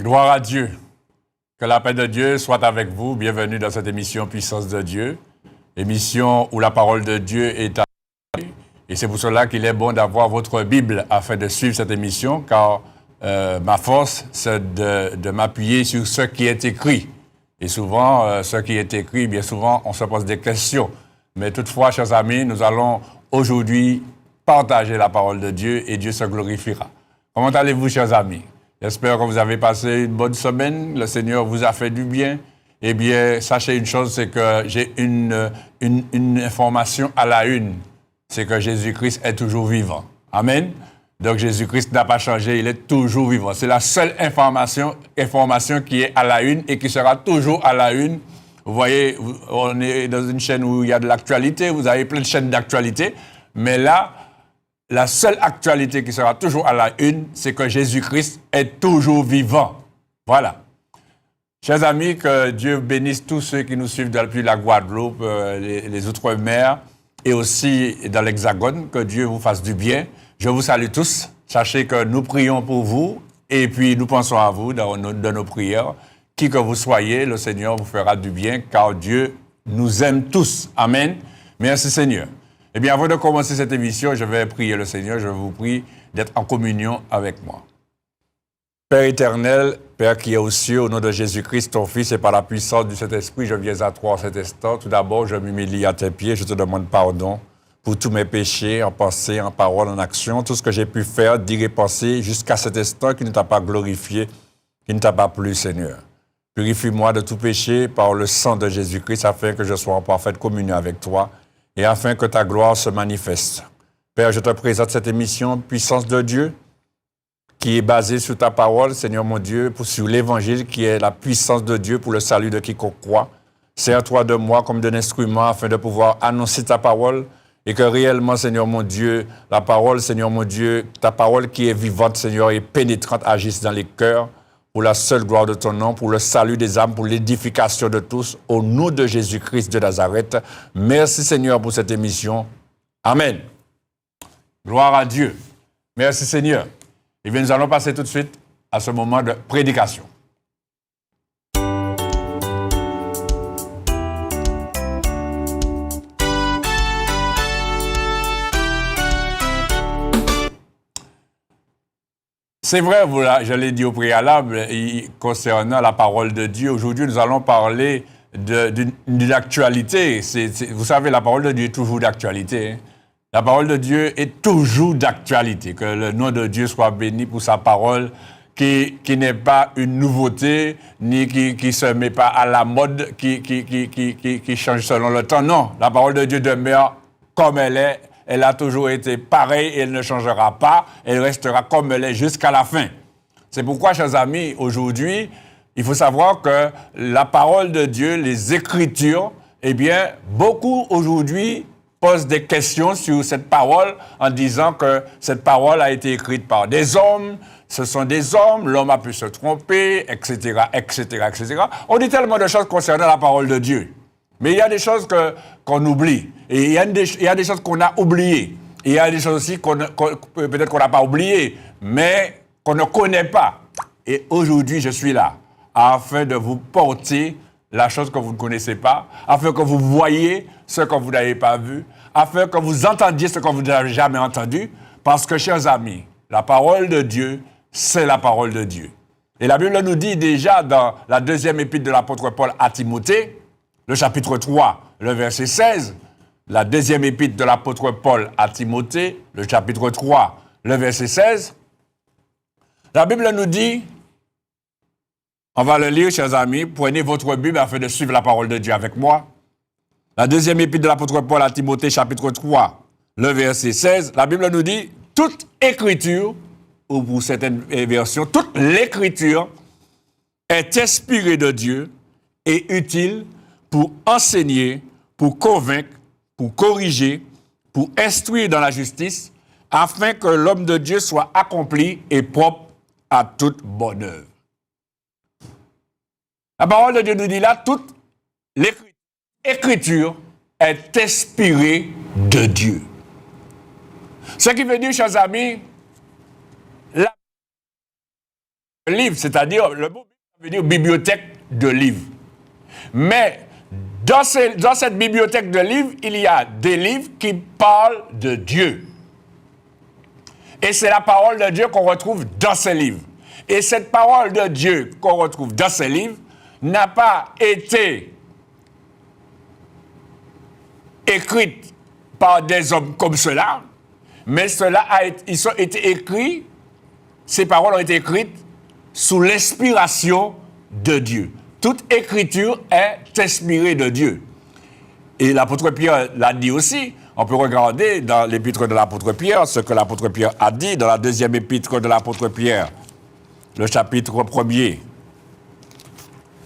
Gloire à Dieu. Que la paix de Dieu soit avec vous. Bienvenue dans cette émission Puissance de Dieu. Émission où la parole de Dieu est à vous. Et c'est pour cela qu'il est bon d'avoir votre Bible afin de suivre cette émission, car ma force, c'est de m'appuyer sur ce qui est écrit. Et souvent, ce qui est écrit, bien souvent, on se pose des questions. Mais toutefois, chers amis, nous allons aujourd'hui partager la parole de Dieu et Dieu se glorifiera. Comment allez-vous, chers amis? J'espère que vous avez passé une bonne semaine. Le Seigneur vous a fait du bien. Eh bien, sachez une chose, c'est que j'ai une information à la une. C'est que Jésus-Christ est toujours vivant. Amen. Donc, Jésus-Christ n'a pas changé, il est toujours vivant. C'est la seule information qui est à la une et qui sera toujours à la une. Vous voyez, on est dans une chaîne où il y a de l'actualité, vous avez plein de chaînes d'actualité, mais là, la seule actualité qui sera toujours à la une, c'est que Jésus-Christ est toujours vivant. Voilà. Chers amis, que Dieu bénisse tous ceux qui nous suivent depuis la Guadeloupe, les Outre-mer et aussi dans l'Hexagone. Que Dieu vous fasse du bien. Je vous salue tous. Sachez que nous prions pour vous et puis nous pensons à vous dans nos prières. Qui que vous soyez, le Seigneur vous fera du bien car Dieu nous aime tous. Amen. Merci Seigneur. Eh bien, avant de commencer cette émission, je vais prier le Seigneur. Je vous prie d'être en communion avec moi. Père éternel, Père qui est aux cieux, au nom de Jésus-Christ, ton Fils, et par la puissance du Saint-Esprit, je viens à toi en cet instant. Tout d'abord, je m'humilie à tes pieds. Je te demande pardon pour tous mes péchés, en pensée, en parole, en action. Tout ce que j'ai pu faire, dire et penser jusqu'à cet instant qui ne t'a pas glorifié, qui ne t'a pas plu, Seigneur. Purifie-moi de tout péché par le sang de Jésus-Christ, afin que je sois en parfaite communion avec toi et afin que ta gloire se manifeste. Père, je te présente cette émission Puissance de Dieu, qui est basée sur ta parole, Seigneur mon Dieu, sur l'Évangile, qui est la puissance de Dieu pour le salut de quiconque croit. Sers-toi de moi comme d'un instrument afin de pouvoir annoncer ta parole et que réellement, Seigneur mon Dieu, la parole, Seigneur mon Dieu, ta parole qui est vivante, Seigneur, et pénétrante, agisse dans les cœurs pour la seule gloire de ton nom, pour le salut des âmes, pour l'édification de tous, au nom de Jésus-Christ de Nazareth. Merci Seigneur pour cette émission. Amen. Gloire à Dieu. Merci Seigneur. Et bien, nous allons passer tout de suite à ce moment de prédication. C'est vrai, je l'ai dit au préalable, concernant la parole de Dieu. Aujourd'hui, nous allons parler d'une actualité. Vous savez, la parole de Dieu est toujours d'actualité. Hein? La parole de Dieu est toujours d'actualité. Que le nom de Dieu soit béni pour sa parole, qui n'est pas une nouveauté, ni qui ne se met pas à la mode, qui change selon le temps. Non, la parole de Dieu demeure comme elle est. Elle a toujours été pareille et elle ne changera pas. Elle restera comme elle est jusqu'à la fin. C'est pourquoi, chers amis, aujourd'hui, il faut savoir que la parole de Dieu, les Écritures, eh bien, beaucoup aujourd'hui posent des questions sur cette parole en disant que cette parole a été écrite par des hommes, ce sont des hommes, l'homme a pu se tromper, etc., etc., etc. On dit tellement de choses concernant la parole de Dieu. Mais il y a des choses qu'on oublie. Et il y a des choses qu'on a oubliées. Et il y a des choses aussi peut-être qu'on n'a pas oubliées, mais qu'on ne connaît pas. Et aujourd'hui, je suis là afin de vous porter la chose que vous ne connaissez pas, afin que vous voyiez ce que vous n'avez pas vu, afin que vous entendiez ce que vous n'avez jamais entendu. Parce que, chers amis, la parole de Dieu, c'est la parole de Dieu. Et la Bible nous dit déjà dans la deuxième épître de l'apôtre Paul à Timothée, le chapitre 3, le verset 16, la deuxième épître de l'apôtre Paul à Timothée, le chapitre 3, le verset 16, la Bible nous dit, on va le lire, chers amis, prenez votre Bible afin de suivre la parole de Dieu avec moi. La deuxième épître de l'apôtre Paul à Timothée, chapitre 3, le verset 16, la Bible nous dit, toute écriture, ou pour certaines versions, toute l'écriture est inspirée de Dieu et utile pour enseigner, pour convaincre, pour corriger, pour instruire dans la justice, afin que l'homme de Dieu soit accompli et propre à toute bonne œuvre. La parole de Dieu nous dit là, toute l'écriture est inspirée de Dieu. Ce qui veut dire, chers amis, livre, c'est-à-dire le mot veut dire bibliothèque de livres. Mais dans cette bibliothèque de livres, il y a des livres qui parlent de Dieu. Et c'est la parole de Dieu qu'on retrouve dans ces livres. Et cette parole de Dieu qu'on retrouve dans ces livres n'a pas été écrite par des hommes comme cela, mais ils ont été écrits, ces paroles ont été écrites sous l'inspiration de Dieu. Toute écriture est inspirée de Dieu. Et l'apôtre Pierre l'a dit aussi. On peut regarder dans l'épître de l'apôtre Pierre ce que l'apôtre Pierre a dit dans la deuxième épître de l'apôtre Pierre, le chapitre 1er,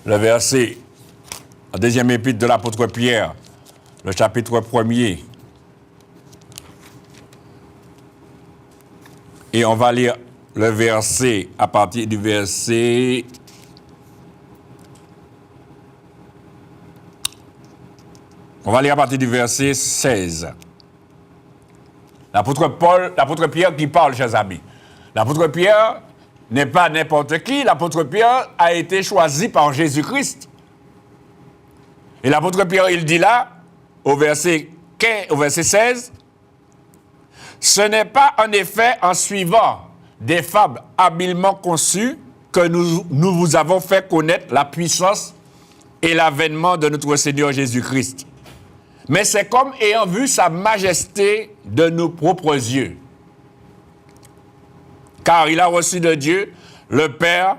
le verset, la deuxième épître de l'apôtre Pierre, le chapitre 1er. Et on va lire le verset à partir du verset... On va lire à partir du verset 16. L'apôtre Pierre qui parle, chers amis. L'apôtre Pierre n'est pas n'importe qui. L'apôtre Pierre a été choisi par Jésus-Christ. Et l'apôtre Pierre, il dit là, au verset 16, « Ce n'est pas en effet en suivant des fables habilement conçues que nous vous avons fait connaître la puissance et l'avènement de notre Seigneur Jésus-Christ. Mais c'est comme ayant vu sa majesté de nos propres yeux. Car il a reçu de Dieu le Père,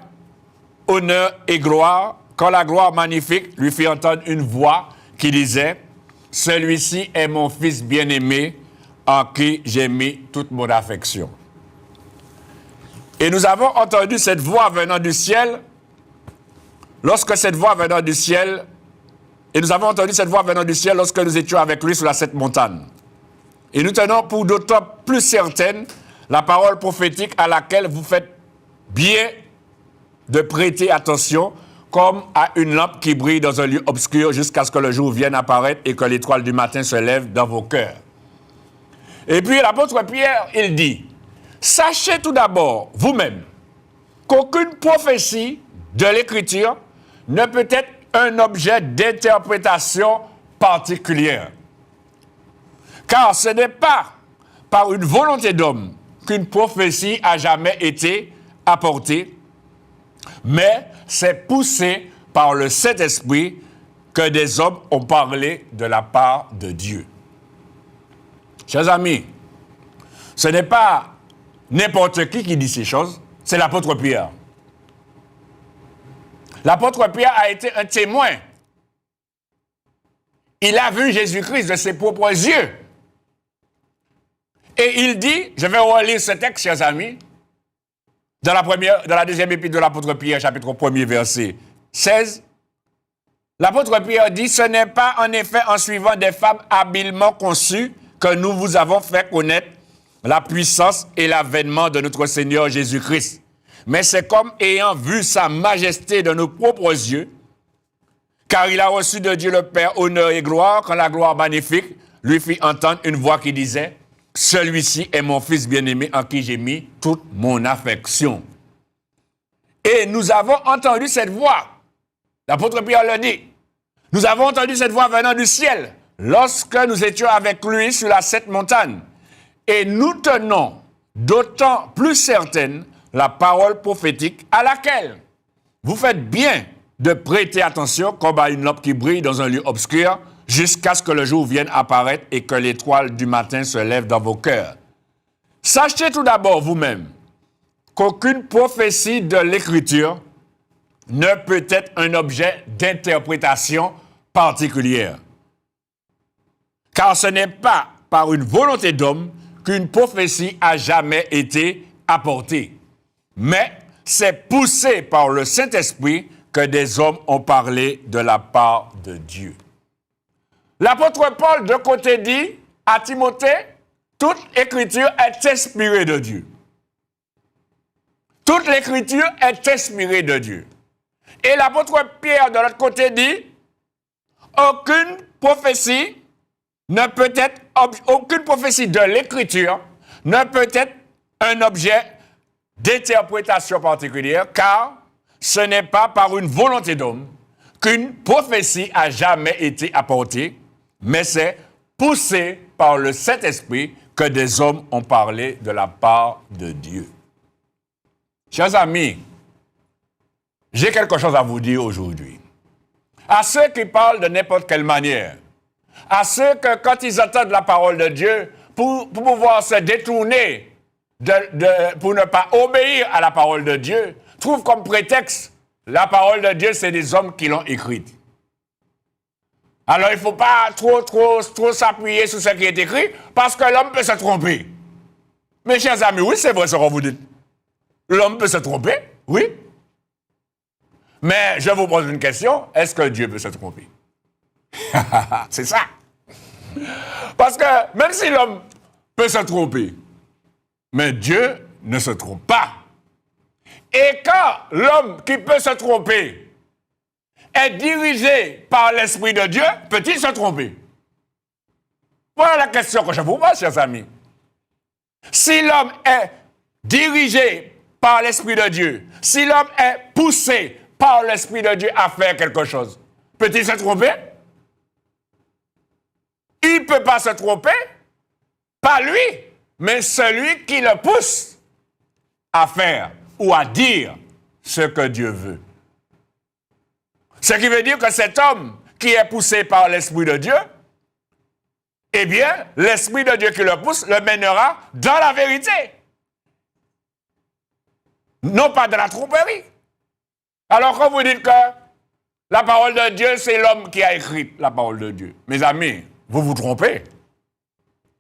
honneur et gloire, quand la gloire magnifique lui fit entendre une voix qui disait « Celui-ci est mon Fils bien-aimé, en qui j'ai mis toute mon affection. » Et nous avons entendu cette voix venant du ciel, lorsque cette voix venant du ciel, et nous avons entendu cette voix venant du ciel lorsque nous étions avec lui sur la Sainte Montagne. Et nous tenons pour d'autant plus certaine la parole prophétique à laquelle vous faites bien de prêter attention, comme à une lampe qui brille dans un lieu obscur jusqu'à ce que le jour vienne apparaître et que l'étoile du matin se lève dans vos cœurs. Et puis l'apôtre Pierre, il dit, « Sachez tout d'abord, vous-même, qu'aucune prophétie de l'Écriture ne peut être un objet d'interprétation particulière. Car ce n'est pas par une volonté d'homme qu'une prophétie a jamais été apportée, mais c'est poussé par le Saint-Esprit que des hommes ont parlé de la part de Dieu. » Chers amis, ce n'est pas n'importe qui dit ces choses, c'est l'apôtre Pierre. L'apôtre Pierre a été un témoin. Il a vu Jésus-Christ de ses propres yeux. Et il dit, je vais relire ce texte, chers amis, dans la deuxième épître de l'apôtre Pierre, chapitre 1er, verset 16. L'apôtre Pierre dit, « Ce n'est pas en effet en suivant des fables habilement conçues que nous vous avons fait connaître la puissance et l'avènement de notre Seigneur Jésus-Christ. Mais c'est comme ayant vu sa majesté de nos propres yeux, car il a reçu de Dieu le Père honneur et gloire, quand la gloire magnifique lui fit entendre une voix qui disait « Celui-ci est mon Fils bien-aimé en qui j'ai mis toute mon affection. » Et nous avons entendu cette voix. L'apôtre Pierre le dit. Nous avons entendu cette voix venant du ciel lorsque nous étions avec lui sur la Sainte Montagne. Et nous tenons d'autant plus certaine la parole prophétique à laquelle vous faites bien de prêter attention comme à une lampe qui brille dans un lieu obscur jusqu'à ce que le jour vienne apparaître et que l'étoile du matin se lève dans vos cœurs. Sachez tout d'abord vous-même qu'aucune prophétie de l'Écriture ne peut être un objet d'interprétation particulière. Car ce n'est pas par une volonté d'homme qu'une prophétie a jamais été apportée. Mais c'est poussé par le Saint-Esprit que des hommes ont parlé de la part de Dieu. L'apôtre Paul, de côté, dit à Timothée, toute écriture est inspirée de Dieu. Toute l'écriture est inspirée de Dieu. Et l'apôtre Pierre, de l'autre côté, dit, aucune prophétie de l'écriture ne peut être un objet d'interprétation particulière, car ce n'est pas par une volonté d'homme qu'une prophétie a jamais été apportée, mais c'est poussé par le Saint-Esprit que des hommes ont parlé de la part de Dieu. Chers amis, j'ai quelque chose à vous dire aujourd'hui. À ceux qui parlent de n'importe quelle manière, à ceux que quand ils entendent la parole de Dieu, pour pouvoir se détourner, pour ne pas obéir à la parole de Dieu, trouvent comme prétexte la parole de Dieu, c'est des hommes qui l'ont écrite. Alors il ne faut pas trop s'appuyer sur ce qui est écrit, parce que l'homme peut se tromper. Mes chers amis, oui, c'est vrai ce que vous dites. L'homme peut se tromper, oui. Mais je vous pose une question, est-ce que Dieu peut se tromper? C'est ça. Parce que même si l'homme peut se tromper, mais Dieu ne se trompe pas. Et quand l'homme qui peut se tromper est dirigé par l'Esprit de Dieu, peut-il se tromper? Voilà la question que je vous pose, chers amis. Si l'homme est dirigé par l'Esprit de Dieu, si l'homme est poussé par l'Esprit de Dieu à faire quelque chose, peut-il se tromper? Il ne peut pas se tromper, pas lui, mais celui qui le pousse à faire ou à dire ce que Dieu veut. Ce qui veut dire que cet homme qui est poussé par l'Esprit de Dieu, eh bien, l'Esprit de Dieu qui le pousse le mènera dans la vérité. Non pas dans la tromperie. Alors quand vous dites que la parole de Dieu, c'est l'homme qui a écrit la parole de Dieu, mes amis, vous vous trompez.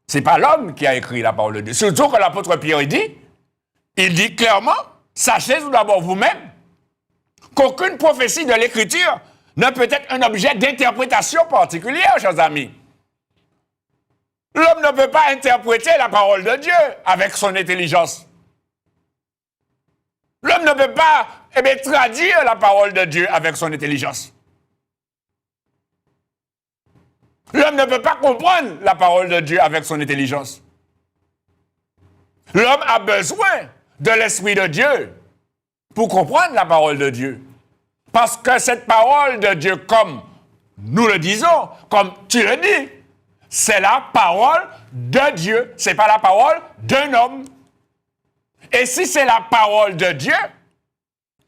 Ce n'est pas l'homme qui a écrit la parole de Dieu. Surtout que l'apôtre Pierre il dit clairement, sachez tout d'abord vous-même qu'aucune prophétie de l'Écriture ne peut être un objet d'interprétation particulière, chers amis. L'homme ne peut pas interpréter la parole de Dieu avec son intelligence. L'homme ne peut pas traduire la parole de Dieu avec son intelligence. L'homme ne peut pas comprendre la parole de Dieu avec son intelligence. L'homme a besoin de l'Esprit de Dieu pour comprendre la parole de Dieu. Parce que cette parole de Dieu, comme nous le disons, comme tu le dis, c'est la parole de Dieu. Ce n'est pas la parole d'un homme. Et si c'est la parole de Dieu,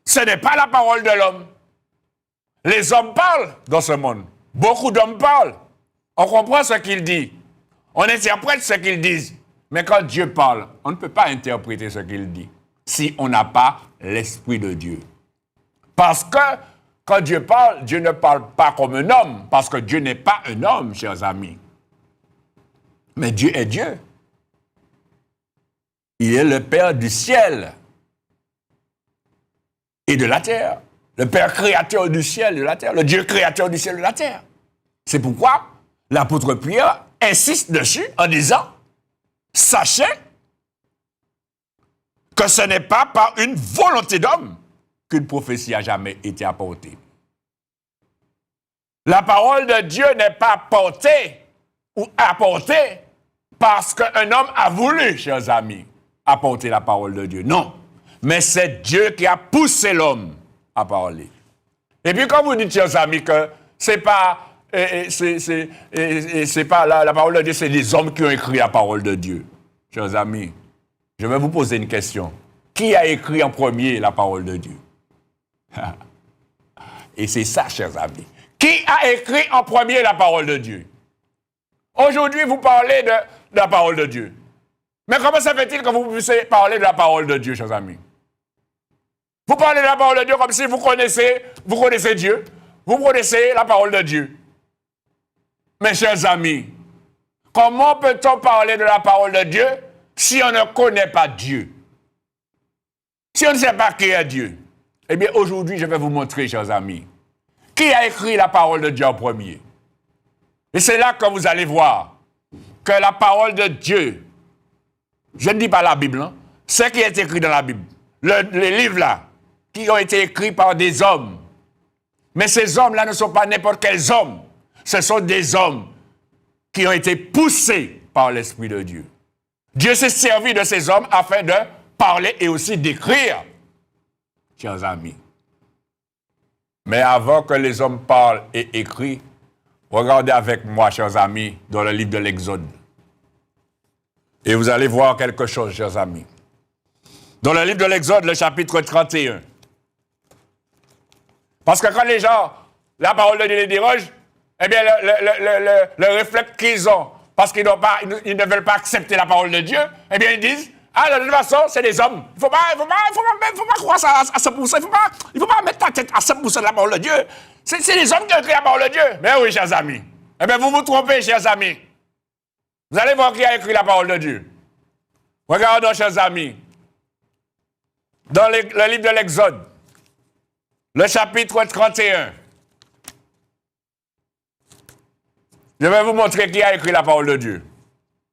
ce n'est pas la parole de l'homme. Les hommes parlent dans ce monde. Beaucoup d'hommes parlent. On comprend ce qu'ils disent. On interprète ce qu'ils disent. Mais quand Dieu parle, on ne peut pas interpréter ce qu'il dit si on n'a pas l'Esprit de Dieu. Parce que quand Dieu parle, Dieu ne parle pas comme un homme, parce que Dieu n'est pas un homme, chers amis. Mais Dieu est Dieu. Il est le Père du ciel et de la terre. Le Père créateur du ciel et de la terre. Le Dieu créateur du ciel et de la terre. C'est pourquoi l'apôtre Pierre insiste dessus en disant « Sachez que ce n'est pas par une volonté d'homme qu'une prophétie a jamais été apportée. » La parole de Dieu n'est pas portée ou apportée parce qu'un homme a voulu, chers amis, apporter la parole de Dieu. Non, mais c'est Dieu qui a poussé l'homme à parler. Et puis quand vous dites, chers amis, que c'est pas la parole de Dieu, c'est les hommes qui ont écrit la parole de Dieu. Chers amis, je vais vous poser une question. Qui a écrit en premier la parole de Dieu? Et c'est ça, chers amis. Qui a écrit en premier la parole de Dieu? Aujourd'hui, vous parlez de la parole de Dieu. Mais comment ça fait-il que vous puissiez parler de la parole de Dieu, chers amis? Vous parlez de la parole de Dieu comme si vous connaissez Dieu. Vous connaissez la parole de Dieu. Mes chers amis, comment peut-on parler de la parole de Dieu si on ne connaît pas Dieu? Si on ne sait pas qui est Dieu? Eh bien, aujourd'hui, je vais vous montrer, chers amis, qui a écrit la parole de Dieu en premier. Et c'est là que vous allez voir que la parole de Dieu, je ne dis pas la Bible, hein, ce qui est écrit dans la Bible, les livres là, qui ont été écrits par des hommes. Mais ces hommes-là ne sont pas n'importe quels hommes. Ce sont des hommes qui ont été poussés par l'Esprit de Dieu. Dieu s'est servi de ces hommes afin de parler et aussi d'écrire, chers amis. Mais avant que les hommes parlent et écrivent, regardez avec moi, chers amis, dans le livre de l'Exode. Et vous allez voir quelque chose, chers amis. Dans le livre de l'Exode, le chapitre 31. Parce que quand les gens, la parole de Dieu les déroge, eh bien, le réflexe qu'ils ont, parce qu'ils ne veulent pas accepter la parole de Dieu, eh bien, ils disent, ah, de toute façon, c'est des hommes. Il ne faut pas croire ça à 100%. Il ne faut pas mettre ta tête à 100% de la parole de Dieu. C'est les hommes qui ont écrit la parole de Dieu. Mais oui, chers amis. Eh bien, vous vous trompez, chers amis. Vous allez voir qui a écrit la parole de Dieu. Regardons, chers amis, dans le livre de l'Exode, le chapitre 31. Je vais vous montrer qui a écrit la parole de Dieu.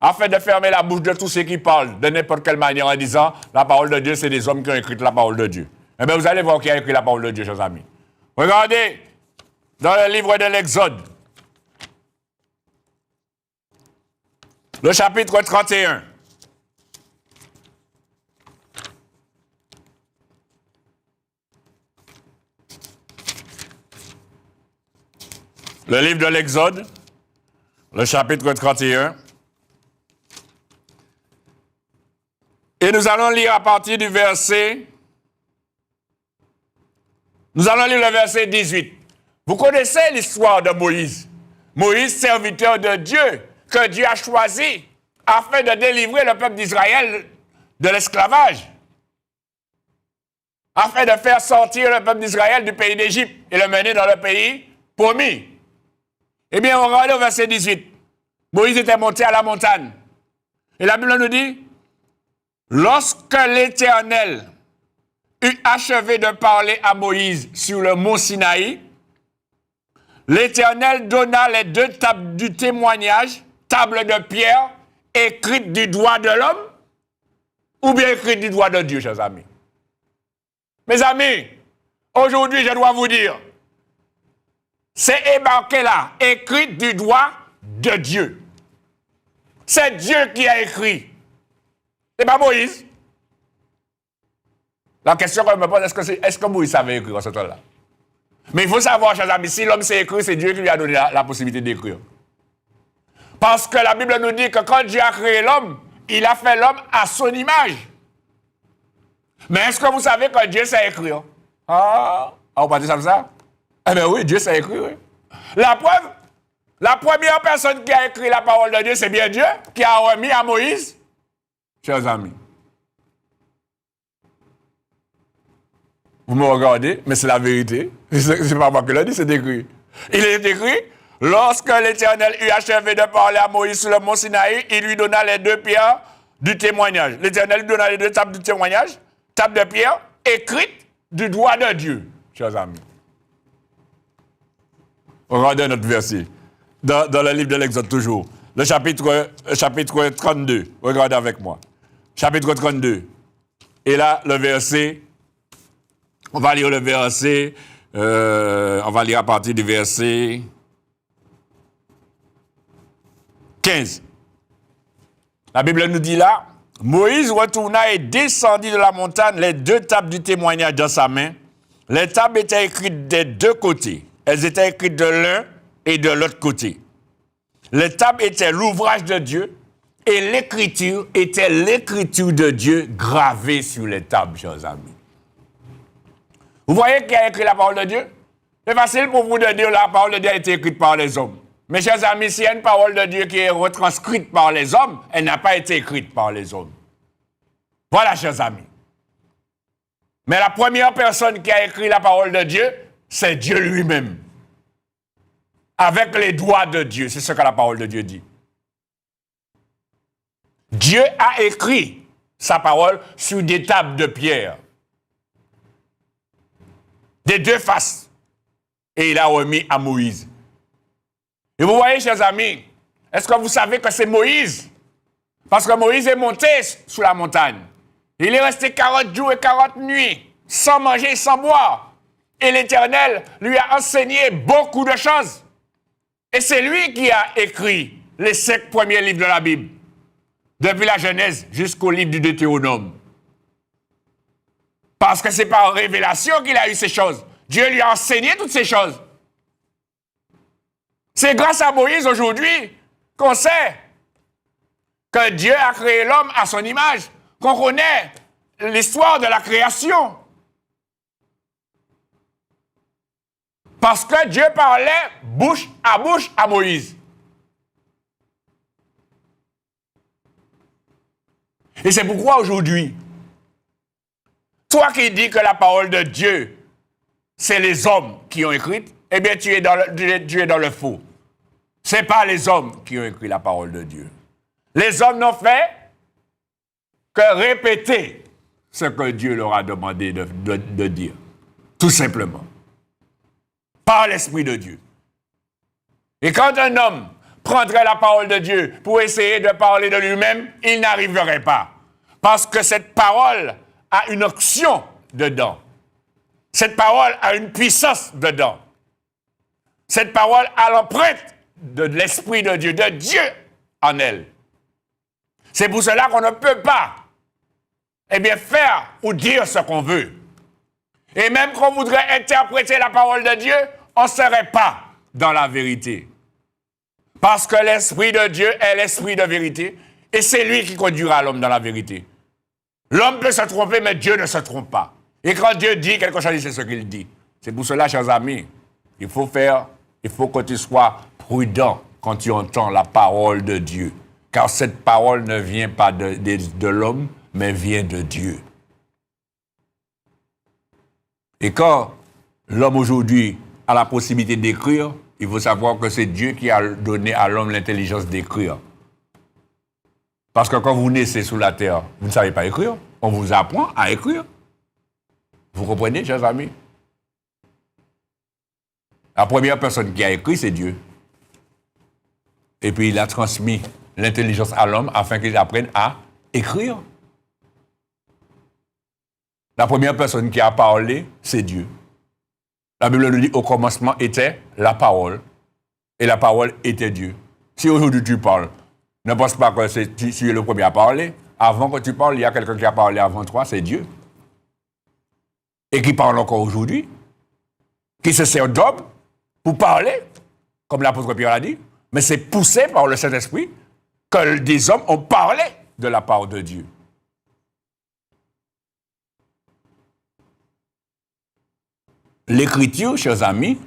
Afin de fermer la bouche de tous ceux qui parlent de n'importe quelle manière en disant la parole de Dieu, c'est des hommes qui ont écrit la parole de Dieu. Eh bien, vous allez voir qui a écrit la parole de Dieu, chers amis. Regardez dans le livre de l'Exode, le chapitre 31. Le livre de l'Exode, le chapitre 31. Et nous allons lire à partir du verset... Nous allons lire le verset 18. Vous connaissez l'histoire de Moïse. Moïse, serviteur de Dieu, que Dieu a choisi afin de délivrer le peuple d'Israël de l'esclavage. Afin de faire sortir le peuple d'Israël du pays d'Égypte et le mener dans le pays promis. Eh bien, on regarde au verset 18. Moïse était monté à la montagne. Et la Bible nous dit, lorsque l'Éternel eut achevé de parler à Moïse sur le mont Sinaï, l'Éternel donna les 2 tables du témoignage, tables de pierre, écrites du doigt de l'homme, ou bien écrites du doigt de Dieu, chers amis. Mes amis, aujourd'hui, je dois vous dire, c'est émarqué là, écrit du doigt de Dieu. C'est Dieu qui a écrit. C'est pas Moïse. La question qu'on me pose, est-ce que Moïse savait écrire en ce temps-là? Mais il faut savoir, chers amis, si l'homme sait écrire, c'est Dieu qui lui a donné la possibilité d'écrire. Parce que la Bible nous dit que quand Dieu a créé l'homme, il a fait l'homme à son image. Mais est-ce que vous savez que Dieu sait écrire? Ah, on peut dire ça? Eh bien oui, Dieu sait écrire. Oui. La preuve, la première personne qui a écrit la parole de Dieu, c'est bien Dieu, qui a remis à Moïse. Chers amis, vous me regardez, mais c'est la vérité. C'est pas moi qui l'ai dit, c'est écrit. Il est écrit, lorsque l'Éternel eut achevé de parler à Moïse sur le mont Sinaï, il lui donna les 2 pierres du témoignage. L'Éternel lui donna les 2 tables du témoignage, tables de pierre, écrites du doigt de Dieu, chers amis. Regardez notre verset, dans le livre de l'Exode toujours, le chapitre 32, regardez avec moi. Chapitre 32. Et là, le verset, on va lire le verset, on va lire à partir du verset 15. La Bible nous dit là, Moïse retourna et descendit de la montagne les 2 tables du témoignage dans sa main. Les tables étaient écrites des 2 côtés. Elles étaient écrites de l'un et de l'autre côté. Les tables étaient l'ouvrage de Dieu et l'écriture était l'écriture de Dieu gravée sur les tables, chers amis. Vous voyez qui a écrit la parole de Dieu? C'est facile pour vous de dire la parole de Dieu a été écrite par les hommes. Mes chers amis, s'il y a une parole de Dieu qui est retranscrite par les hommes, elle n'a pas été écrite par les hommes. Voilà, chers amis. Mais la première personne qui a écrit la parole de Dieu, c'est Dieu lui-même. Avec les doigts de Dieu, c'est ce que la parole de Dieu dit. Dieu a écrit sa parole sur des tables de pierre. Des 2 faces. Et il a remis à Moïse. Et vous voyez, chers amis, est-ce que vous savez que c'est Moïse? Parce que Moïse est monté sur la montagne. Il est resté 40 jours et 40 nuits, sans manger, sans boire. Et l'Éternel lui a enseigné beaucoup de choses. Et c'est lui qui a écrit les 5 premiers livres de la Bible. Depuis la Genèse jusqu'au livre du Deutéronome. Parce que c'est par révélation qu'il a eu ces choses. Dieu lui a enseigné toutes ces choses. C'est grâce à Moïse aujourd'hui qu'on sait que Dieu a créé l'homme à son image, qu'on connaît l'histoire de la création. Parce que Dieu parlait bouche à Moïse. Et c'est pourquoi aujourd'hui, toi qui dis que la parole de Dieu, c'est les hommes qui ont écrit, eh bien tu es dans le faux. Ce n'est pas les hommes qui ont écrit la parole de Dieu. Les hommes n'ont fait que répéter ce que Dieu leur a demandé de dire. Tout simplement. Par l'Esprit de Dieu. Et quand un homme prendrait la parole de Dieu pour essayer de parler de lui-même, il n'arriverait pas. Parce que cette parole a une onction dedans. Cette parole a une puissance dedans. Cette parole a l'empreinte de l'Esprit de Dieu en elle. C'est pour cela qu'on ne peut pas, faire ou dire ce qu'on veut. Et même qu'on voudrait interpréter la parole de Dieu, on ne serait pas dans la vérité. Parce que l'Esprit de Dieu est l'Esprit de vérité, et c'est lui qui conduira l'homme dans la vérité. L'homme peut se tromper, mais Dieu ne se trompe pas. Et quand Dieu dit quelque chose, c'est ce qu'il dit. C'est pour cela, chers amis, il faut que tu sois prudent quand tu entends la parole de Dieu. Car cette parole ne vient pas de l'homme, mais vient de Dieu. Et quand l'homme aujourd'hui a la possibilité d'écrire, il faut savoir que c'est Dieu qui a donné à l'homme l'intelligence d'écrire. Parce que quand vous naissez sous la terre, vous ne savez pas écrire. On vous apprend à écrire. Vous comprenez, chers amis? La première personne qui a écrit, c'est Dieu. Et puis il a transmis l'intelligence à l'homme afin qu'il apprenne à écrire. La première personne qui a parlé, c'est Dieu. La Bible nous dit, au commencement était la parole. Et la parole était Dieu. Si aujourd'hui tu parles, ne pense pas que tu es le premier à parler. Avant que tu parles, il y a quelqu'un qui a parlé avant toi, c'est Dieu. Et qui parle encore aujourd'hui. Qui se sert d'homme pour parler, comme l'apôtre Pierre l'a dit. Mais c'est poussé par le Saint-Esprit que des hommes ont parlé de la part de Dieu. L'écriture, chers amis,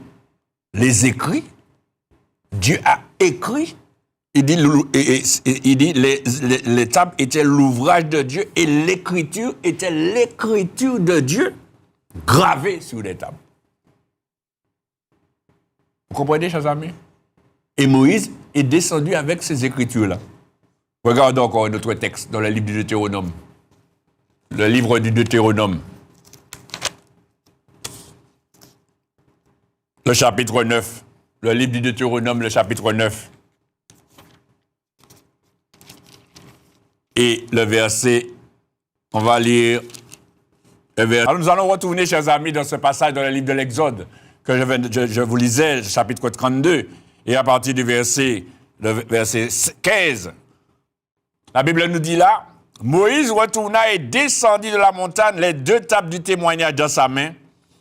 les écrits, Dieu a écrit, il dit les tables étaient l'ouvrage de Dieu et l'écriture était l'écriture de Dieu gravée sur les tables. Vous comprenez, chers amis? Et Moïse est descendu avec ces écritures-là. Regardons encore un autre texte dans le livre du Deutéronome. Le livre du Deutéronome. Le chapitre 9. Le livre du Deutéronome, le chapitre 9. Et le verset, on va lire le verset. Alors nous allons retourner, chers amis, dans ce passage dans le livre de l'Exode, que je vous lisais, le chapitre 32, et à partir du verset 15. La Bible nous dit là, Moïse retourna et descendit de la montagne les 2 tables du témoignage dans sa main.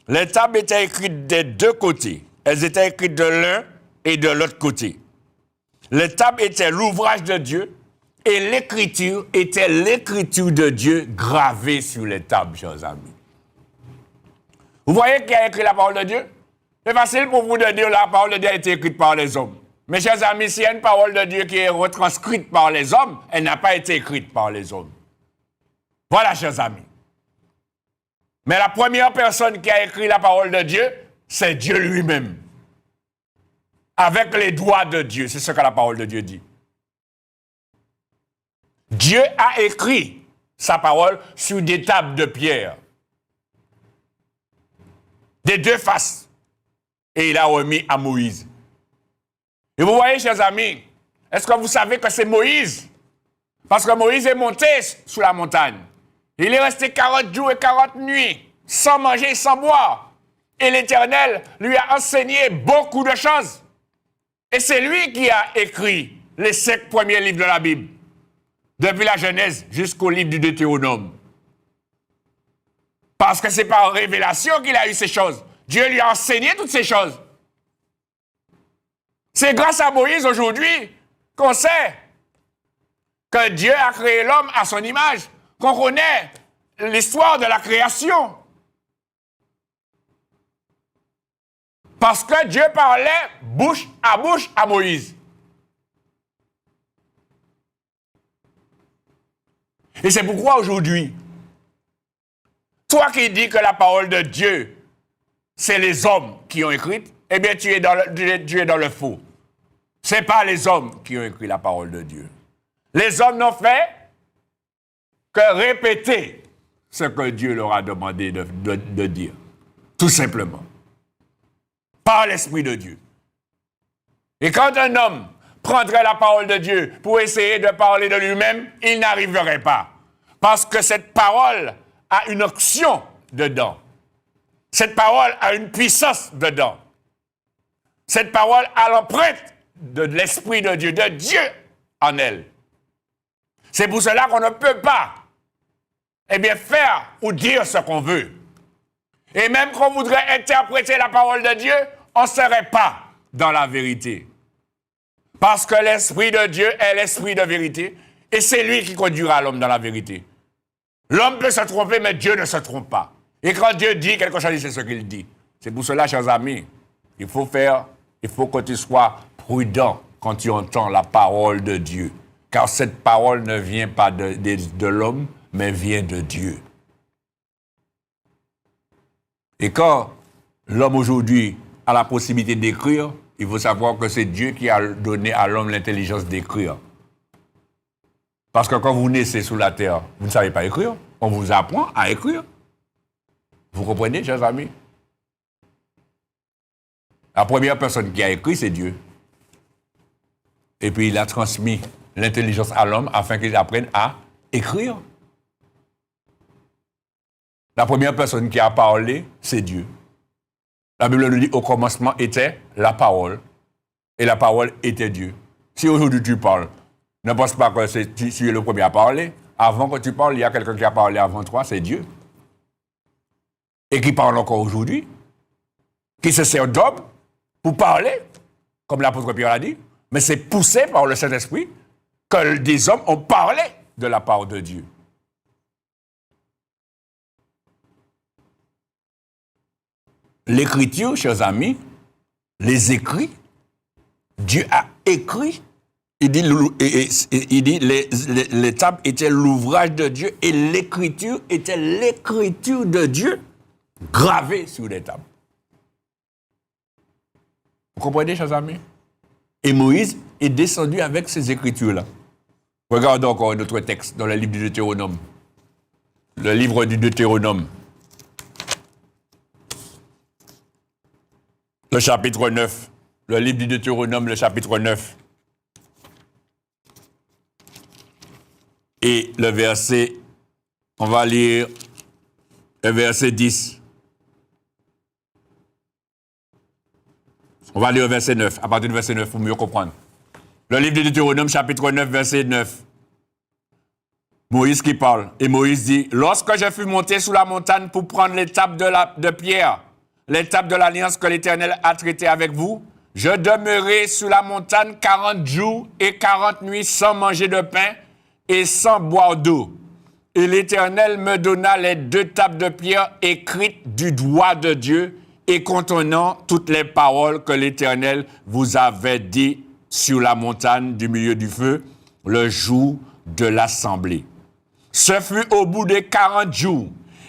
Les tables étaient écrites des 2 côtés. Elles étaient écrites de l'un et de l'autre côté. Les tables étaient l'ouvrage de Dieu et l'écriture était l'écriture de Dieu gravée sur les tables, chers amis. Vous voyez qui a écrit la parole de Dieu? C'est facile pour vous de dire que la parole de Dieu a été écrite par les hommes. Mes chers amis, s'il y a une parole de Dieu qui est retranscrite par les hommes, elle n'a pas été écrite par les hommes. Voilà, chers amis. Mais la première personne qui a écrit la parole de Dieu, c'est Dieu lui-même. Avec les doigts de Dieu, c'est ce que la parole de Dieu dit. Dieu a écrit sa parole sur des tables de pierre. Des 2 faces. Et il a remis à Moïse. Et vous voyez, chers amis, est-ce que vous savez que c'est Moïse? Parce que Moïse est monté sur la montagne. Il est resté 40 jours et 40 nuits, sans manger et sans boire. Et l'Éternel lui a enseigné beaucoup de choses. Et c'est lui qui a écrit les 5 premiers livres de la Bible, depuis la Genèse jusqu'au livre du Deutéronome. Parce que c'est par révélation qu'il a eu ces choses. Dieu lui a enseigné toutes ces choses. C'est grâce à Moïse aujourd'hui qu'on sait que Dieu a créé l'homme à son image, qu'on connaît l'histoire de la création. Parce que Dieu parlait bouche à Moïse. Et c'est pourquoi aujourd'hui, toi qui dis que la parole de Dieu, c'est les hommes qui ont écrit, eh bien tu es dans le faux. Ce n'est pas les hommes qui ont écrit la parole de Dieu. Les hommes n'ont fait que répéter ce que Dieu leur a demandé de dire. Tout simplement. Par l'Esprit de Dieu. Et quand un homme prendrait la parole de Dieu pour essayer de parler de lui-même, il n'arriverait pas. Parce que cette parole a une onction dedans. Cette parole a une puissance dedans. Cette parole a l'empreinte de l'Esprit de Dieu en elle. C'est pour cela qu'on ne peut pas, faire ou dire ce qu'on veut. Et même qu'on voudrait interpréter la parole de Dieu, on ne serait pas dans la vérité. Parce que l'Esprit de Dieu est l'Esprit de vérité, et c'est lui qui conduira l'homme dans la vérité. L'homme peut se tromper, mais Dieu ne se trompe pas. Et quand Dieu dit quelque chose, c'est ce qu'il dit. C'est pour cela, chers amis, il faut que tu sois prudent quand tu entends la parole de Dieu. Car cette parole ne vient pas de l'homme, mais vient de Dieu. Et quand l'homme aujourd'hui a la possibilité d'écrire, il faut savoir que c'est Dieu qui a donné à l'homme l'intelligence d'écrire. Parce que quand vous naissez sous la terre, vous ne savez pas écrire. On vous apprend à écrire. Vous comprenez, chers amis? La première personne qui a écrit, c'est Dieu. Et puis il a transmis l'intelligence à l'homme afin qu'il apprenne à écrire. La première personne qui a parlé, c'est Dieu. La Bible nous dit, au commencement était la parole. Et la parole était Dieu. Si aujourd'hui tu parles, ne pense pas que tu es le premier à parler. Avant que tu parles, il y a quelqu'un qui a parlé avant toi, c'est Dieu. Et qui parle encore aujourd'hui. Qui se sert d'homme pour parler, comme l'apôtre Pierre l'a dit. Mais c'est poussé par le Saint-Esprit que des hommes ont parlé de la part de Dieu. L'écriture, chers amis, les écrits, Dieu a écrit. Il dit les tables étaient l'ouvrage de Dieu et l'écriture était l'écriture de Dieu gravée sur les tables. Vous comprenez, chers amis? Et Moïse est descendu avec ces écritures-là. Regardons encore un autre texte dans le livre du Deutéronome. Le livre du Deutéronome. Le chapitre 9. Le livre du Deutéronome, le chapitre 9. Et le verset, on va lire le verset 10. On va lire le verset 9, à partir du verset 9, pour mieux comprendre. Le livre de Deutéronome, chapitre 9, verset 9. Moïse qui parle. Et Moïse dit, « Lorsque je fus monté sous la montagne pour prendre l'étape de pierre, l'étape de l'alliance que l'Éternel a traitée avec vous, je demeurai sous la montagne 40 jours et 40 nuits sans manger de pain et sans boire d'eau. Et l'Éternel me donna les 2 tables de pierre écrites du doigt de Dieu et contenant toutes les paroles que l'Éternel vous avait dites sur la montagne du milieu du feu, le jour de l'assemblée. Ce fut au bout des 40 jours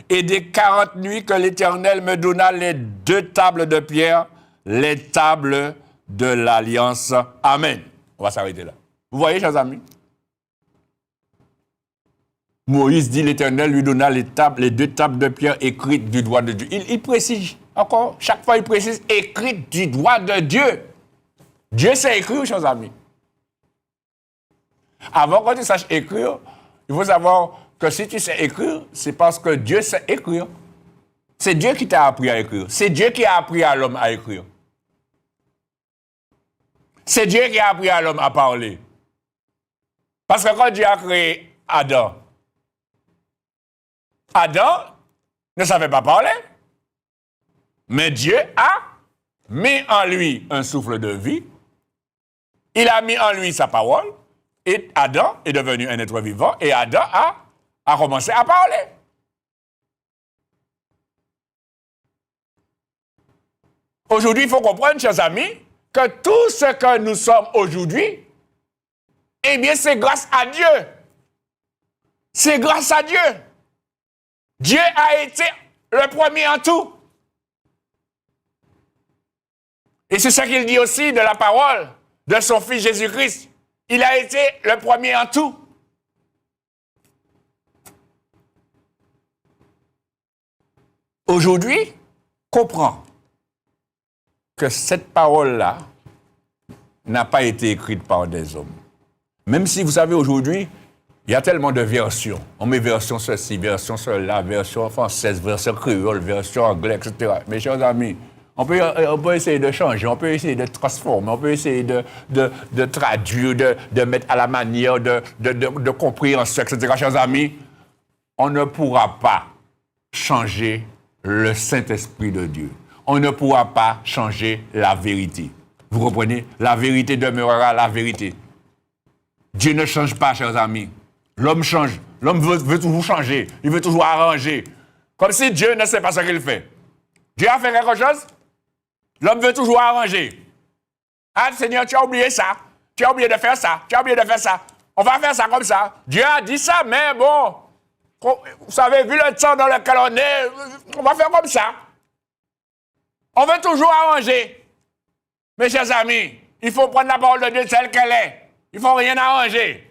et des 40 nuits que l'Éternel me donna les 2 tables de pierre, les tables de l'Alliance. Amen. On va s'arrêter là. Vous voyez, chers amis? Moïse dit, l'Éternel lui donna les 2 tables de pierre écrites du doigt de Dieu. Il précise, encore, chaque fois il précise, écrites du doigt de Dieu. Dieu sait écrire, chers amis. Avant que tu saches écrire, il faut savoir que si tu sais écrire, c'est parce que Dieu sait écrire. C'est Dieu qui t'a appris à écrire. C'est Dieu qui a appris à l'homme à écrire. C'est Dieu qui a appris à l'homme à parler. Parce que quand Dieu a créé Adam, ne savait pas parler. Mais Dieu a mis en lui un souffle de vie. Il a mis en lui sa parole. Et Adam est devenu un être vivant. Et Adam a commencé à parler. Aujourd'hui, il faut comprendre, chers amis, que tout ce que nous sommes aujourd'hui, eh bien, c'est grâce à Dieu. C'est grâce à Dieu. Dieu a été le premier en tout. Et c'est ça qu'il dit aussi de la parole de son Fils Jésus-Christ. Il a été le premier en tout. Aujourd'hui, comprends que cette parole-là n'a pas été écrite par des hommes. Même si vous savez, aujourd'hui, il y a tellement de versions. On met version ceci, version cela, version française, version créole, version anglaise, etc. Mes chers amis, on peut essayer de changer, on peut essayer de transformer, on peut essayer de traduire, de mettre à la manière de compréhension, etc. Chers amis, on ne pourra pas changer le Saint-Esprit de Dieu. On ne pourra pas changer la vérité. Vous comprenez? La vérité demeurera la vérité. Dieu ne change pas, chers amis. L'homme change. L'homme veut toujours changer. Il veut toujours arranger. Comme si Dieu ne sait pas ce qu'il fait. Dieu a fait quelque chose. L'homme veut toujours arranger. Ah, Seigneur, tu as oublié ça. Tu as oublié de faire ça. Tu as oublié de faire ça. On va faire ça comme ça. Dieu a dit ça, mais bon, vous savez, vu le temps dans lequel on est, on va faire comme ça. On veut toujours arranger. Mes chers amis, il faut prendre la parole de Dieu telle qu'elle est. Il ne faut rien arranger.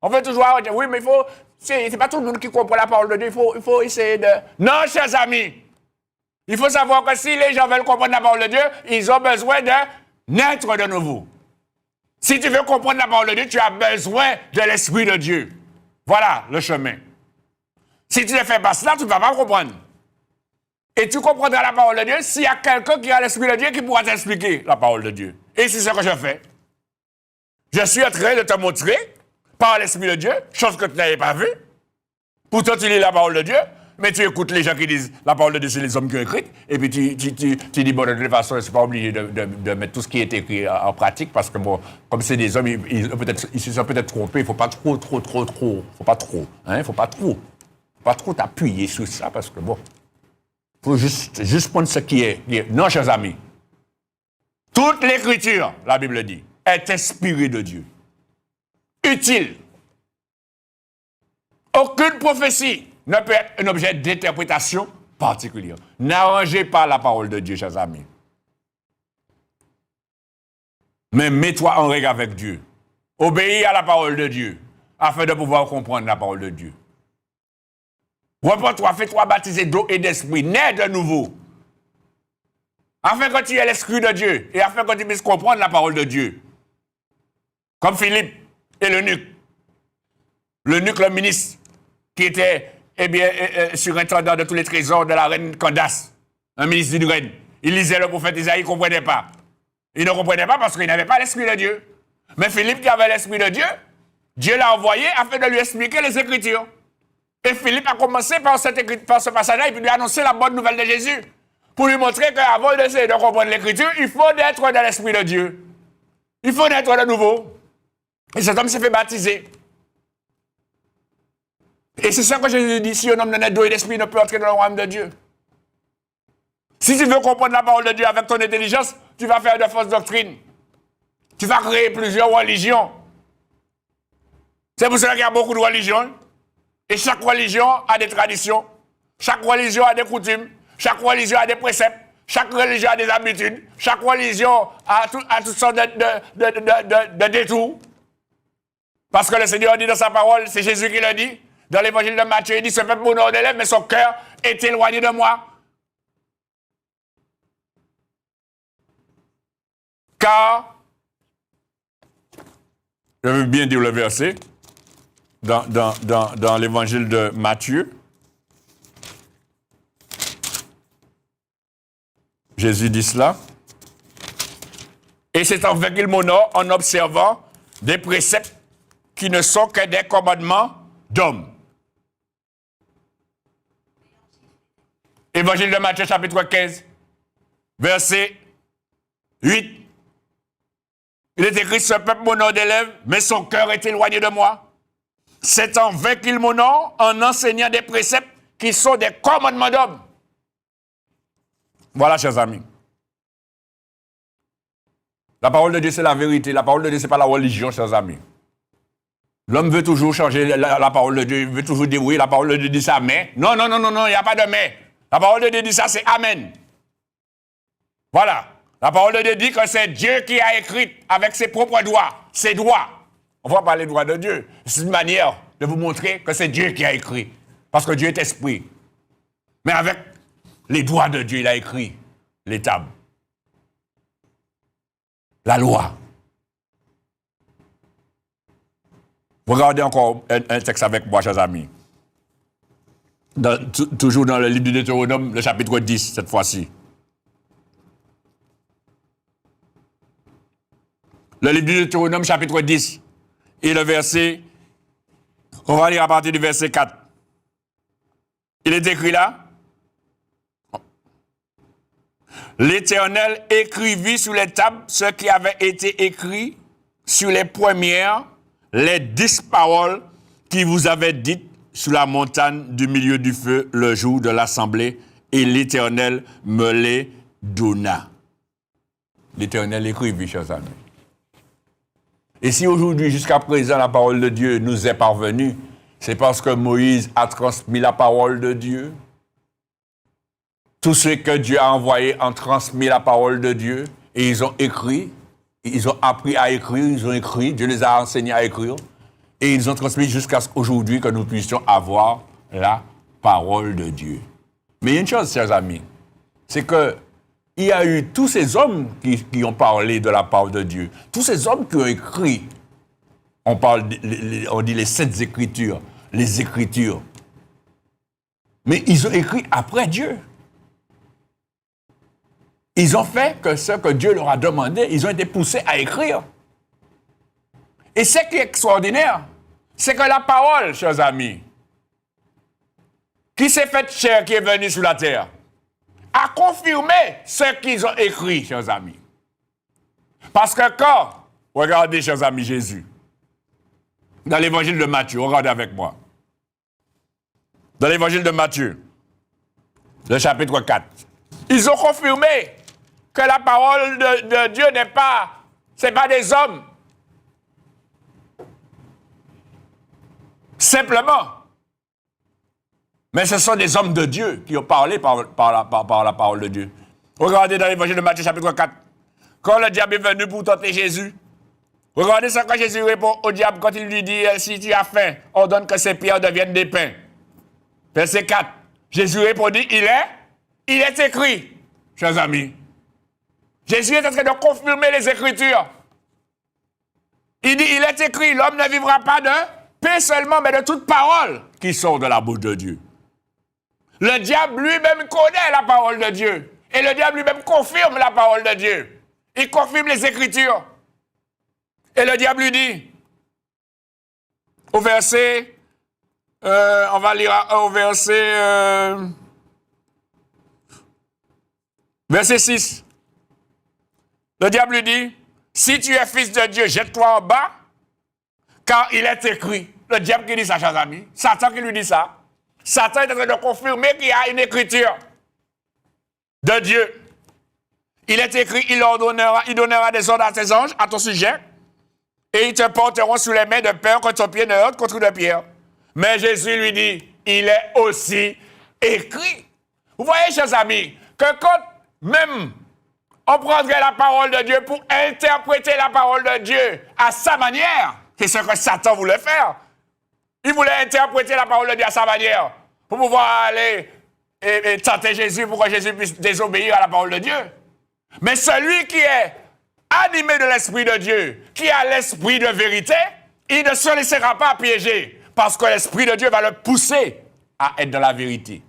On veut toujours arranger. Oui, mais il faut... C'est pas tout le monde qui comprend la parole de Dieu. Il faut essayer de... Non, chers amis. Il faut savoir que si les gens veulent comprendre la parole de Dieu, ils ont besoin de naître de nouveau. Si tu veux comprendre la parole de Dieu, tu as besoin de l'Esprit de Dieu. Voilà le chemin. Si tu ne fais pas cela, tu ne vas pas comprendre. Et tu comprendras la parole de Dieu s'il y a quelqu'un qui a l'Esprit de Dieu qui pourra t'expliquer la parole de Dieu. Et c'est ce que je fais. Je suis en train de te montrer, par l'Esprit de Dieu, chose que tu n'avais pas vue. Pourtant, tu lis la parole de Dieu, mais tu écoutes les gens qui disent la parole de Dieu, c'est les hommes qui ont écrit, et puis tu dis, bon, de toute façon, je ne suis pas obligé de mettre tout ce qui est écrit en pratique, parce que, bon, comme c'est des hommes, ils se sont peut-être trompés, il ne faut pas trop, il faut pas trop t'appuyer sur ça, parce que, bon, il faut juste prendre ce qui est. Non, chers amis, toute l'écriture, la Bible dit, est inspirée de Dieu. Utile. Aucune prophétie ne peut être un objet d'interprétation particulière. N'arrangez pas la parole de Dieu, chers amis. Mais mets-toi en règle avec Dieu. Obéis à la parole de Dieu, afin de pouvoir comprendre la parole de Dieu. Repends-toi, fais-toi baptiser d'eau et d'esprit, nais de nouveau. Afin que tu aies l'Esprit de Dieu et afin que tu puisses comprendre la parole de Dieu. Comme Philippe et l'eunuque. L'eunuque, le ministre, qui était, surintendant de tous les trésors de la reine Candace, un ministre d'une reine. Il lisait le prophète Isaïe, il ne comprenait pas. Il ne comprenait pas parce qu'il n'avait pas l'Esprit de Dieu. Mais Philippe, qui avait l'Esprit de Dieu, Dieu l'a envoyé afin de lui expliquer les Écritures. Et Philippe a commencé par ce passage-là et puis lui a annoncé la bonne nouvelle de Jésus. Pour lui montrer qu'avant d'essayer de comprendre l'Écriture, il faut naître dans l'Esprit de Dieu. Il faut naître de nouveau. Et cet homme s'est fait baptiser. Et c'est ça que Jésus dit, si un homme ne naît d'eau et d'esprit ne peut entrer dans le royaume de Dieu. Si tu veux comprendre la parole de Dieu avec ton intelligence, tu vas faire de fausses doctrines. Tu vas créer plusieurs religions. C'est pour cela qu'il y a beaucoup de religions. Et chaque religion a des traditions. Chaque religion a des coutumes. Chaque religion a des préceptes. Chaque religion a des habitudes. Chaque religion a toutes sortes de détours. Parce que le Seigneur dit dans sa parole, c'est Jésus qui le dit, dans l'évangile de Matthieu, il dit, ce peuple m'honore des lèvres, mais son cœur est éloigné de moi. Car, je veux bien dire le verset, dans l'évangile de Matthieu, Jésus dit cela, et c'est en fait qu'il m'honore en observant des préceptes qui ne sont que des commandements d'hommes. Évangile de Matthieu, chapitre 15, verset 8. Il est écrit, ce peuple m'honore des lèvres, mais son cœur est éloigné de moi. C'est en vain qu'il m'honore en enseignant des préceptes qui sont des commandements d'hommes. Voilà, chers amis. La parole de Dieu, c'est la vérité. La parole de Dieu, ce n'est pas la religion, chers amis. L'homme veut toujours changer la parole de Dieu, il veut toujours dire oui, la parole de Dieu dit ça, mais. Non, non, non, non, non, il n'y a pas de mais. La parole de Dieu dit ça, c'est Amen. Voilà. La parole de Dieu dit que c'est Dieu qui a écrit avec ses propres doigts, ses doigts. On va parler des doigts de Dieu. C'est une manière de vous montrer que c'est Dieu qui a écrit. Parce que Dieu est esprit. Mais avec les doigts de Dieu, il a écrit les tables. La loi. Regardez encore un texte avec moi, chers amis. Toujours dans le livre du Deutéronome, le chapitre 10, cette fois-ci. Le livre du Deutéronome, chapitre 10, et le verset, on va lire à partir du verset 4. Il est écrit là, l'Éternel écrivit sur les tables ce qui avait été écrit sur les premières, les 10 paroles qui vous avaient dites sur la montagne du milieu du feu le jour de l'assemblée, et l'Éternel me les donna. L'Éternel écrivit, chers amis. Et si aujourd'hui, jusqu'à présent, la parole de Dieu nous est parvenue, c'est parce que Moïse a transmis la parole de Dieu. Tous ceux que Dieu a envoyés ont transmis la parole de Dieu et ils ont écrit, ils ont appris à écrire, ils ont écrit, Dieu les a enseignés à écrire et ils ont transmis jusqu'à ce qu'aujourd'hui que nous puissions avoir la parole de Dieu. Mais il y a une chose, chers amis, c'est que il y a eu tous ces hommes qui ont parlé de la parole de Dieu, tous ces hommes qui ont écrit, on dit les saintes écritures, les écritures, mais ils ont écrit après Dieu. Ils ont fait que ce que Dieu leur a demandé, ils ont été poussés à écrire. Et ce qui est extraordinaire, c'est que la parole, chers amis, qui s'est faite chair, qui est venue sur la terre, a confirmé ce qu'ils ont écrit, chers amis. Parce que quand, regardez, chers amis, Jésus, dans l'évangile de Matthieu, regardez avec moi. Dans l'évangile de Matthieu, le chapitre 4, ils ont confirmé que la parole de Dieu c'est pas des hommes. Simplement. Mais ce sont des hommes de Dieu qui ont parlé par la parole de Dieu. Regardez dans l'évangile de Matthieu, chapitre 4. Quand le diable est venu pour tenter Jésus, regardez ce que Jésus répond au diable quand il lui dit, si tu as faim, ordonne que ces pierres deviennent des pains. Verset 4. Jésus répondit, il est écrit, chers amis. Jésus est en train de confirmer les Écritures. Il dit, il est écrit, l'homme ne vivra pas de pain seulement, mais de toute parole qui sort de la bouche de Dieu. Le diable lui-même connaît la parole de Dieu. Et le diable lui-même confirme la parole de Dieu. Il confirme les Écritures. Et le diable lui dit, au verset, on va lire au verset 6. Le diable lui dit, si tu es fils de Dieu, jette-toi en bas, car il est écrit. Le diable qui dit ça, chers amis. Satan qui lui dit ça. Satan est en train de confirmer qu'il y a une écriture de Dieu. Il est écrit, il donnera des ordres à tes anges, à ton sujet, et ils te porteront sous les mains de peur que ton pied ne heurte contre de pierre. Mais Jésus lui dit, il est aussi écrit. Vous voyez, chers amis, que quand même on prendrait la parole de Dieu pour interpréter la parole de Dieu à sa manière, c'est ce que Satan voulait faire. Il voulait interpréter la parole de Dieu à sa manière pour pouvoir aller et tenter Jésus pour que Jésus puisse désobéir à la parole de Dieu. Mais celui qui est animé de l'Esprit de Dieu, qui a l'Esprit de vérité, il ne se laissera pas piéger parce que l'Esprit de Dieu va le pousser à être dans la vérité.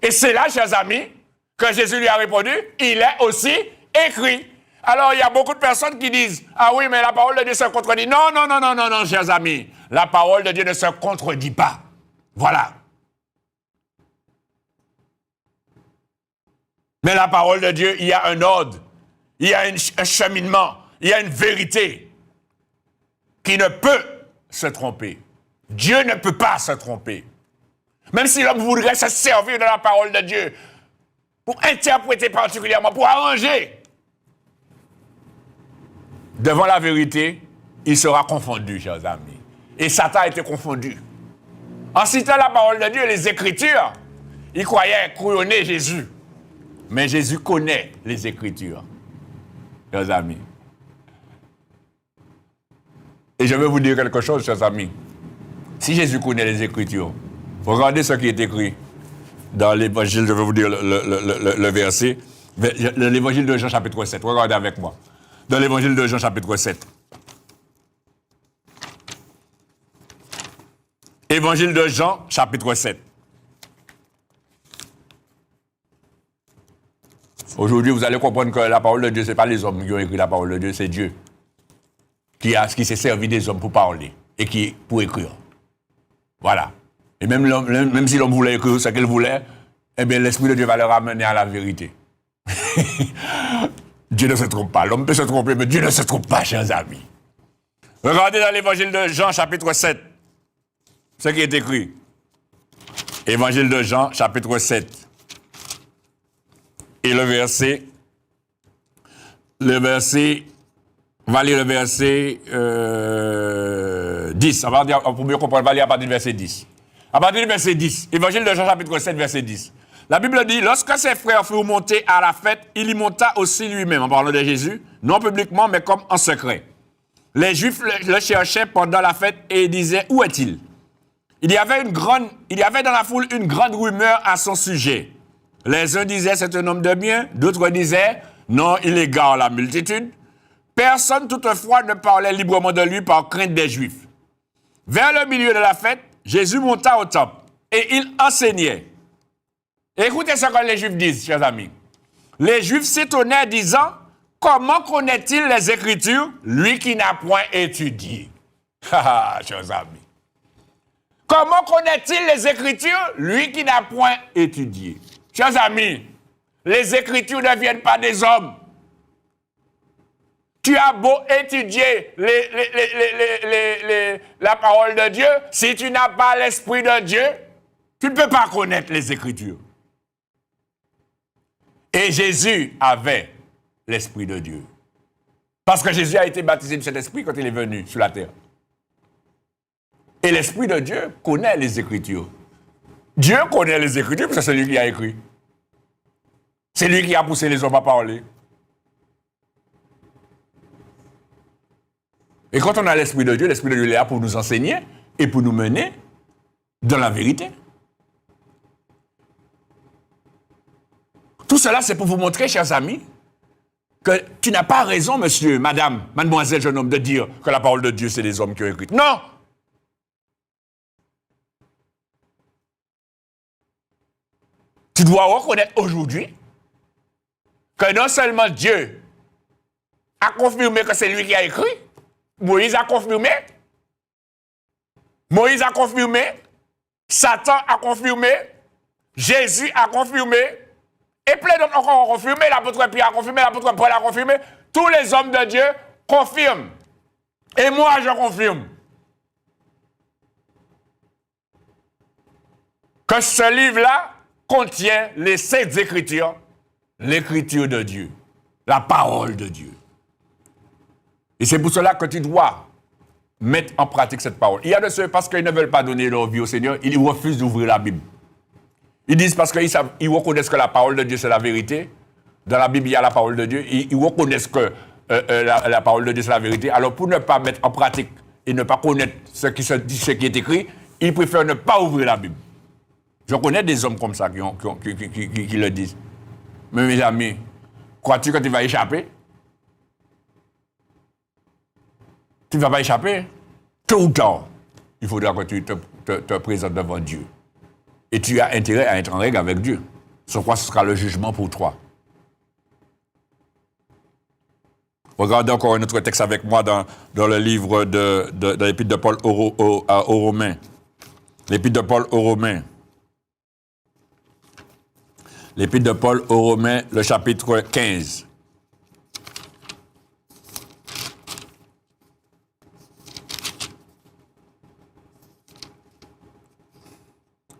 Et c'est là, chers amis, que Jésus lui a répondu, il est aussi écrit. Alors, il y a beaucoup de personnes qui disent, ah oui, mais la parole de Dieu se contredit. Non, non, non, non, non, non, chers amis. La parole de Dieu ne se contredit pas. Voilà. Mais la parole de Dieu, il y a un ordre, il y a un cheminement, il y a une vérité qui ne peut se tromper. Dieu ne peut pas se tromper. Même si l'homme voudrait se servir de la parole de Dieu pour interpréter particulièrement, pour arranger, devant la vérité, il sera confondu, chers amis. Et Satan a été confondu. En citant la parole de Dieu et les Écritures, il croyait couronner Jésus. Mais Jésus connaît les Écritures, chers amis. Et je vais vous dire quelque chose, chers amis. Si Jésus connaît les Écritures, regardez ce qui est écrit dans l'Évangile, je vais vous dire le verset, l'Évangile de Jean chapitre 7. Regardez avec moi. Dans l'Évangile de Jean chapitre 7. Évangile de Jean chapitre 7. Aujourd'hui, vous allez comprendre que la parole de Dieu, ce n'est pas les hommes qui ont écrit la parole de Dieu, c'est Dieu qui s'est servi des hommes pour parler et pour écrire. Voilà. Et même si l'homme voulait écrire ce qu'il voulait, eh bien, l'Esprit de Dieu va le ramener à la vérité. Dieu ne se trompe pas. L'homme peut se tromper, mais Dieu ne se trompe pas, chers amis. Regardez dans l'Évangile de Jean, chapitre 7, ce qui est écrit. Évangile de Jean, chapitre 7. Et le verset, on va lire le verset 10. Pour mieux comprendre, on va lire à partir du verset 10. À partir du verset 10, Évangile de Jean, chapitre 7, verset 10. La Bible dit, lorsque ses frères furent montés à la fête, il y monta aussi lui-même, en parlant de Jésus, non publiquement, mais comme en secret. Les Juifs le cherchaient pendant la fête et disaient, où est-il? Il y avait dans la foule une grande rumeur à son sujet. Les uns disaient, c'est un homme de bien, d'autres disaient, non, il égare la multitude. Personne toutefois ne parlait librement de lui par crainte des Juifs. Vers le milieu de la fête, Jésus monta au temple et il enseignait. Écoutez ce que les Juifs disent, chers amis. Les Juifs s'étonnaient disant, comment connaît-il les Écritures, lui qui n'a point étudié? Chers amis. Comment connaît-il les Écritures, lui qui n'a point étudié? Chers amis, les Écritures ne viennent pas des hommes. Tu as beau étudier la parole de Dieu, si tu n'as pas l'Esprit de Dieu, tu ne peux pas connaître les Écritures. Et Jésus avait l'Esprit de Dieu. Parce que Jésus a été baptisé de cet Esprit quand il est venu sur la terre. Et l'Esprit de Dieu connaît les Écritures. Dieu connaît les Écritures parce que c'est lui qui a écrit. C'est lui qui a poussé les hommes à parler. Et quand on a l'Esprit de Dieu est là pour nous enseigner et pour nous mener dans la vérité. Tout cela, c'est pour vous montrer, chers amis, que tu n'as pas raison, monsieur, madame, mademoiselle, jeune homme, de dire que la parole de Dieu, c'est des hommes qui ont écrit. Non! Tu dois reconnaître aujourd'hui que non seulement Dieu a confirmé que c'est lui qui a écrit, Moïse a confirmé, Satan a confirmé, Jésus a confirmé, et plein d'autres encore ont confirmé, l'apôtre Pierre a confirmé, l'apôtre Paul a confirmé, tous les hommes de Dieu confirment. Et moi, je confirme que ce livre-là contient les 7 Écritures, l'écriture de Dieu, la parole de Dieu. Et c'est pour cela que tu dois mettre en pratique cette parole. Il y a de ceux, parce qu'ils ne veulent pas donner leur vie au Seigneur, ils refusent d'ouvrir la Bible. Ils disent parce qu'ils reconnaissent que la parole de Dieu, c'est la vérité. Dans la Bible, il y a la parole de Dieu. Ils reconnaissent que la parole de Dieu, c'est la vérité. Alors, pour ne pas mettre en pratique et ne pas connaître ce qui est écrit, ils préfèrent ne pas ouvrir la Bible. Je connais des hommes comme ça qui le disent. Mais mes amis, crois-tu que tu vas échapper? Tu ne vas pas échapper. Tôt ou tard, il faudra que tu te présentes devant Dieu. Et tu as intérêt à être en règle avec Dieu. Sur quoi ce sera le jugement pour toi. Regardez encore un autre texte avec moi dans le livre de l'Épître de Paul aux Romains. L'Épître de Paul aux Romains. L'Épître de Paul aux Romains, le chapitre 15.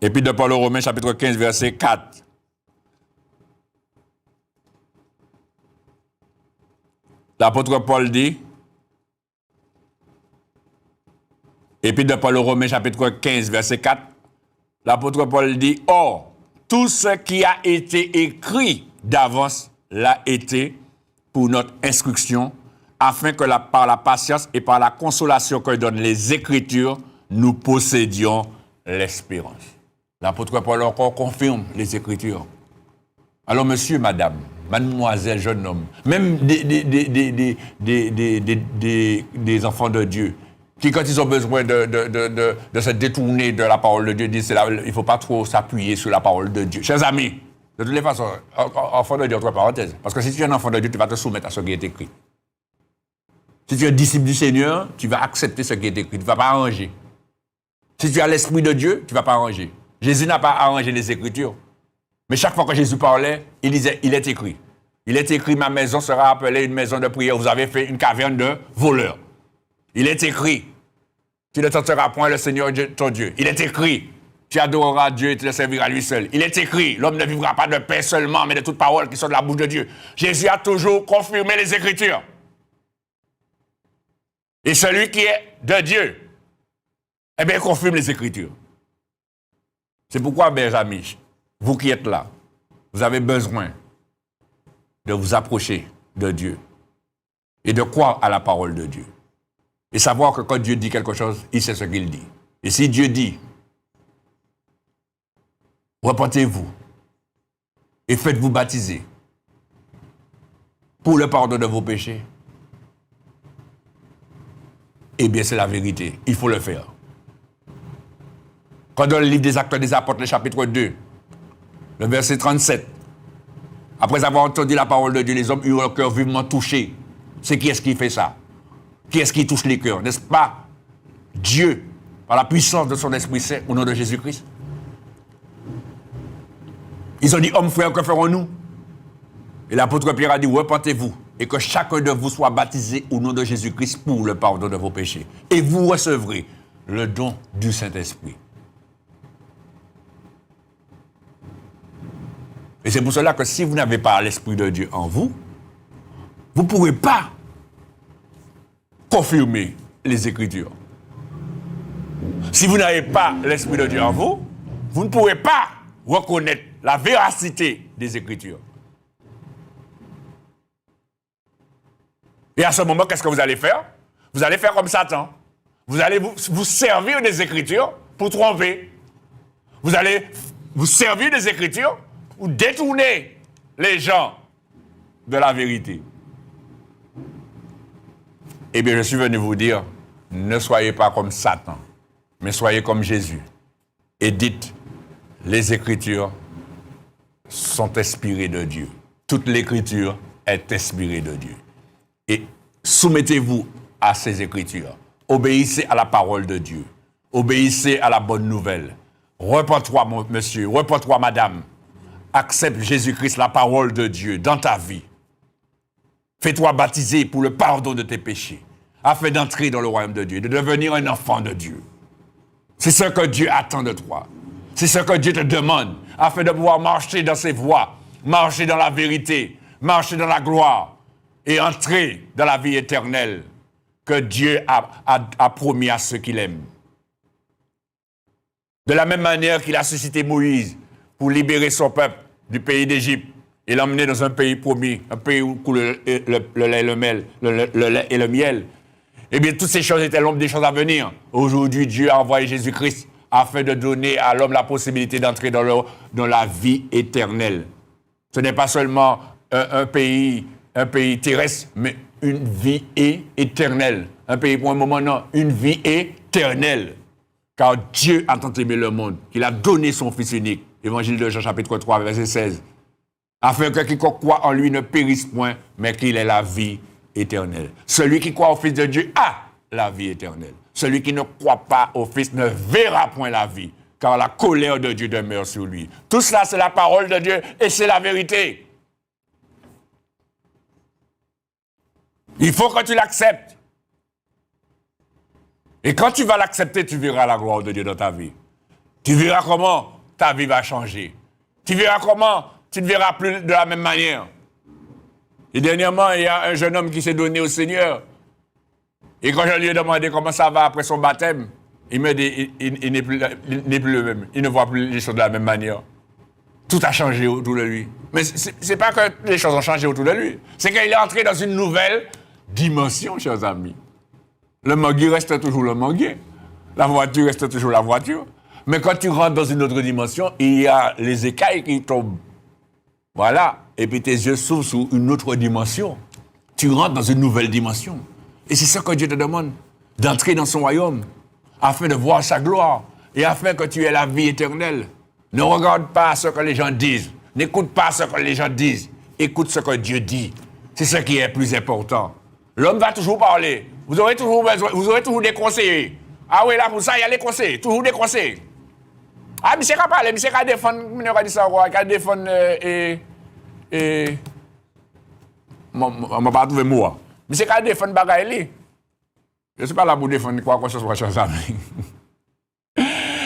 Épître de Paul aux Romains, chapitre 15, verset 4. L'apôtre Paul dit, Épître de Paul aux Romains, chapitre 15, verset 4, l'apôtre Paul dit, « Or, tout ce qui a été écrit d'avance l'a été pour notre instruction, afin que par la patience et par la consolation que donnent les Écritures, nous possédions l'espérance. » L'apôtre Paul encore confirme les Écritures. Alors, monsieur, madame, mademoiselle, jeune homme, même des enfants de Dieu, qui, quand ils ont besoin de se détourner de la parole de Dieu, disent il ne faut pas trop s'appuyer sur la parole de Dieu. Chers amis, de toutes les façons, enfant de Dieu, entre parenthèses, parce que si tu es un enfant de Dieu, tu vas te soumettre à ce qui est écrit. Si tu es disciple du Seigneur, tu vas accepter ce qui est écrit, tu ne vas pas arranger. Si tu as l'Esprit de Dieu, tu ne vas pas arranger. Jésus n'a pas arrangé les Écritures. Mais chaque fois que Jésus parlait, il disait, il est écrit. Il est écrit, ma maison sera appelée une maison de prière. Vous avez fait une caverne de voleurs. Il est écrit, tu ne tenteras point le Seigneur ton Dieu. Il est écrit, tu adoreras Dieu et tu le serviras lui seul. Il est écrit, l'homme ne vivra pas de pain seulement, mais de toute parole qui sort de la bouche de Dieu. Jésus a toujours confirmé les Écritures. Et celui qui est de Dieu, eh bien, confirme les Écritures. C'est pourquoi, mes amis, vous qui êtes là, vous avez besoin de vous approcher de Dieu et de croire à la parole de Dieu. Et savoir que quand Dieu dit quelque chose, il sait ce qu'il dit. Et si Dieu dit, repentez-vous et faites-vous baptiser pour le pardon de vos péchés, eh bien, c'est la vérité. Il faut le faire. Quand dans le livre des Actes des Apôtres, le chapitre 2, le verset 37, après avoir entendu la parole de Dieu, les hommes eurent le cœur vivement touché. C'est qui est-ce qui fait ça? Qui est-ce qui touche les cœurs? N'est-ce pas Dieu, par la puissance de son Esprit Saint, au nom de Jésus-Christ? Ils ont dit, hommes frères, que ferons-nous? Et l'apôtre Pierre a dit, repentez-vous, et que chacun de vous soit baptisé au nom de Jésus-Christ pour le pardon de vos péchés. Et vous recevrez le don du Saint-Esprit. Et c'est pour cela que si vous n'avez pas l'Esprit de Dieu en vous, vous ne pourrez pas confirmer les Écritures. Si vous n'avez pas l'Esprit de Dieu en vous, vous ne pourrez pas reconnaître la véracité des Écritures. Et à ce moment, qu'est-ce que vous allez faire? Vous allez faire comme Satan. Vous allez vous servir des Écritures pour tromper. Vous allez vous servir des Écritures pour détourner les gens de la vérité. Eh bien, je suis venu vous dire, ne soyez pas comme Satan, mais soyez comme Jésus. Et dites, les Écritures sont inspirées de Dieu. Toute l'Écriture est inspirée de Dieu. Et soumettez-vous à ces Écritures. Obéissez à la parole de Dieu. Obéissez à la bonne nouvelle. Repens-toi, monsieur, repens-toi, madame. Accepte Jésus-Christ, la parole de Dieu, dans ta vie. Fais-toi baptiser pour le pardon de tes péchés, afin d'entrer dans le royaume de Dieu, de devenir un enfant de Dieu. C'est ce que Dieu attend de toi. C'est ce que Dieu te demande, afin de pouvoir marcher dans ses voies, marcher dans la vérité, marcher dans la gloire et entrer dans la vie éternelle que Dieu a promis à ceux qui l'aiment. De la même manière qu'il a suscité Moïse pour libérer son peuple du pays d'Égypte et l'emmener dans un pays promis, un pays où coule le lait et le miel. Eh bien, toutes ces choses étaient l'ombre des choses à venir. Aujourd'hui, Dieu a envoyé Jésus-Christ afin de donner à l'homme la possibilité d'entrer dans la vie éternelle. Ce n'est pas seulement un pays terrestre, mais une vie éternelle. Un pays pour un moment, non, une vie éternelle. Car Dieu a tant aimé le monde qu'il a donné son Fils unique. Évangile de Jean, chapitre 3, verset 16. Afin que quiconque croit en lui ne périsse point, mais qu'il ait la vie éternelle. Celui qui croit au Fils de Dieu a la vie éternelle. Celui qui ne croit pas au Fils ne verra point la vie, car la colère de Dieu demeure sur lui. Tout cela, c'est la parole de Dieu et c'est la vérité. Il faut que tu l'acceptes. Et quand tu vas l'accepter, tu verras la gloire de Dieu dans ta vie. Tu verras comment ta vie va changer. Tu verras comment tu ne verras plus de la même manière. Et dernièrement, il y a un jeune homme qui s'est donné au Seigneur. Et quand je lui ai demandé comment ça va après son baptême, il me dit il n'est plus le même. Il ne voit plus les choses de la même manière. Tout a changé autour de lui. Mais ce n'est pas que les choses ont changé autour de lui. C'est qu'il est entré dans une nouvelle dimension, chers amis. Le manguier reste toujours le manguier. La voiture reste toujours la voiture. Mais quand tu rentres dans une autre dimension, il y a les écailles qui tombent. Voilà. Et puis tes yeux s'ouvrent sur une autre dimension. Tu rentres dans une nouvelle dimension. Et c'est ça que Dieu te demande. D'entrer dans son royaume. Afin de voir sa gloire. Et afin que tu aies la vie éternelle. Ne regarde pas ce que les gens disent. N'écoute pas ce que les gens disent. Écoute ce que Dieu dit. C'est ce qui est plus important. L'homme va toujours parler. Vous aurez toujours des conseillers. Ah oui, là, pour ça, il y a les conseils. Toujours des conseils. Ah, monsieur va parler, monsieur va défendre, il va défendre, on m'a pas trouvé moi. Monsieur va défendre bagaille. Je ne suis pas là pour défendre quoi que ce soit, chers amis.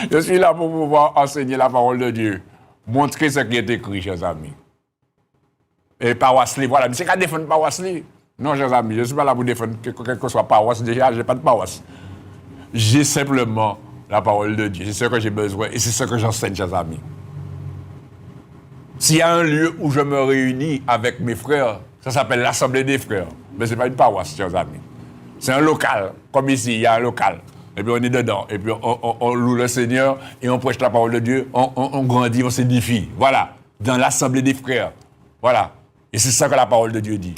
Je suis là pour pouvoir enseigner la parole de Dieu. Montrer ce qui est écrit, chers amis. Et paroisse, voilà, monsieur va défendre paroisse. Non, chers amis, je ne suis pas là pour défendre quelle que soit paroisse. Déjà, je n'ai pas de paroisse. J'ai simplement la parole de Dieu. C'est ce que j'ai besoin et c'est ce que j'enseigne, chers amis. S'il y a un lieu où je me réunis avec mes frères, ça s'appelle l'Assemblée des frères. Mais ce n'est pas une paroisse, chers amis. C'est un local. Comme ici, il y a un local. Et puis on est dedans. Et puis on loue le Seigneur et on prêche la parole de Dieu. On grandit, on s'édifie. Voilà. Dans l'Assemblée des frères. Voilà. Et c'est ça que la parole de Dieu dit.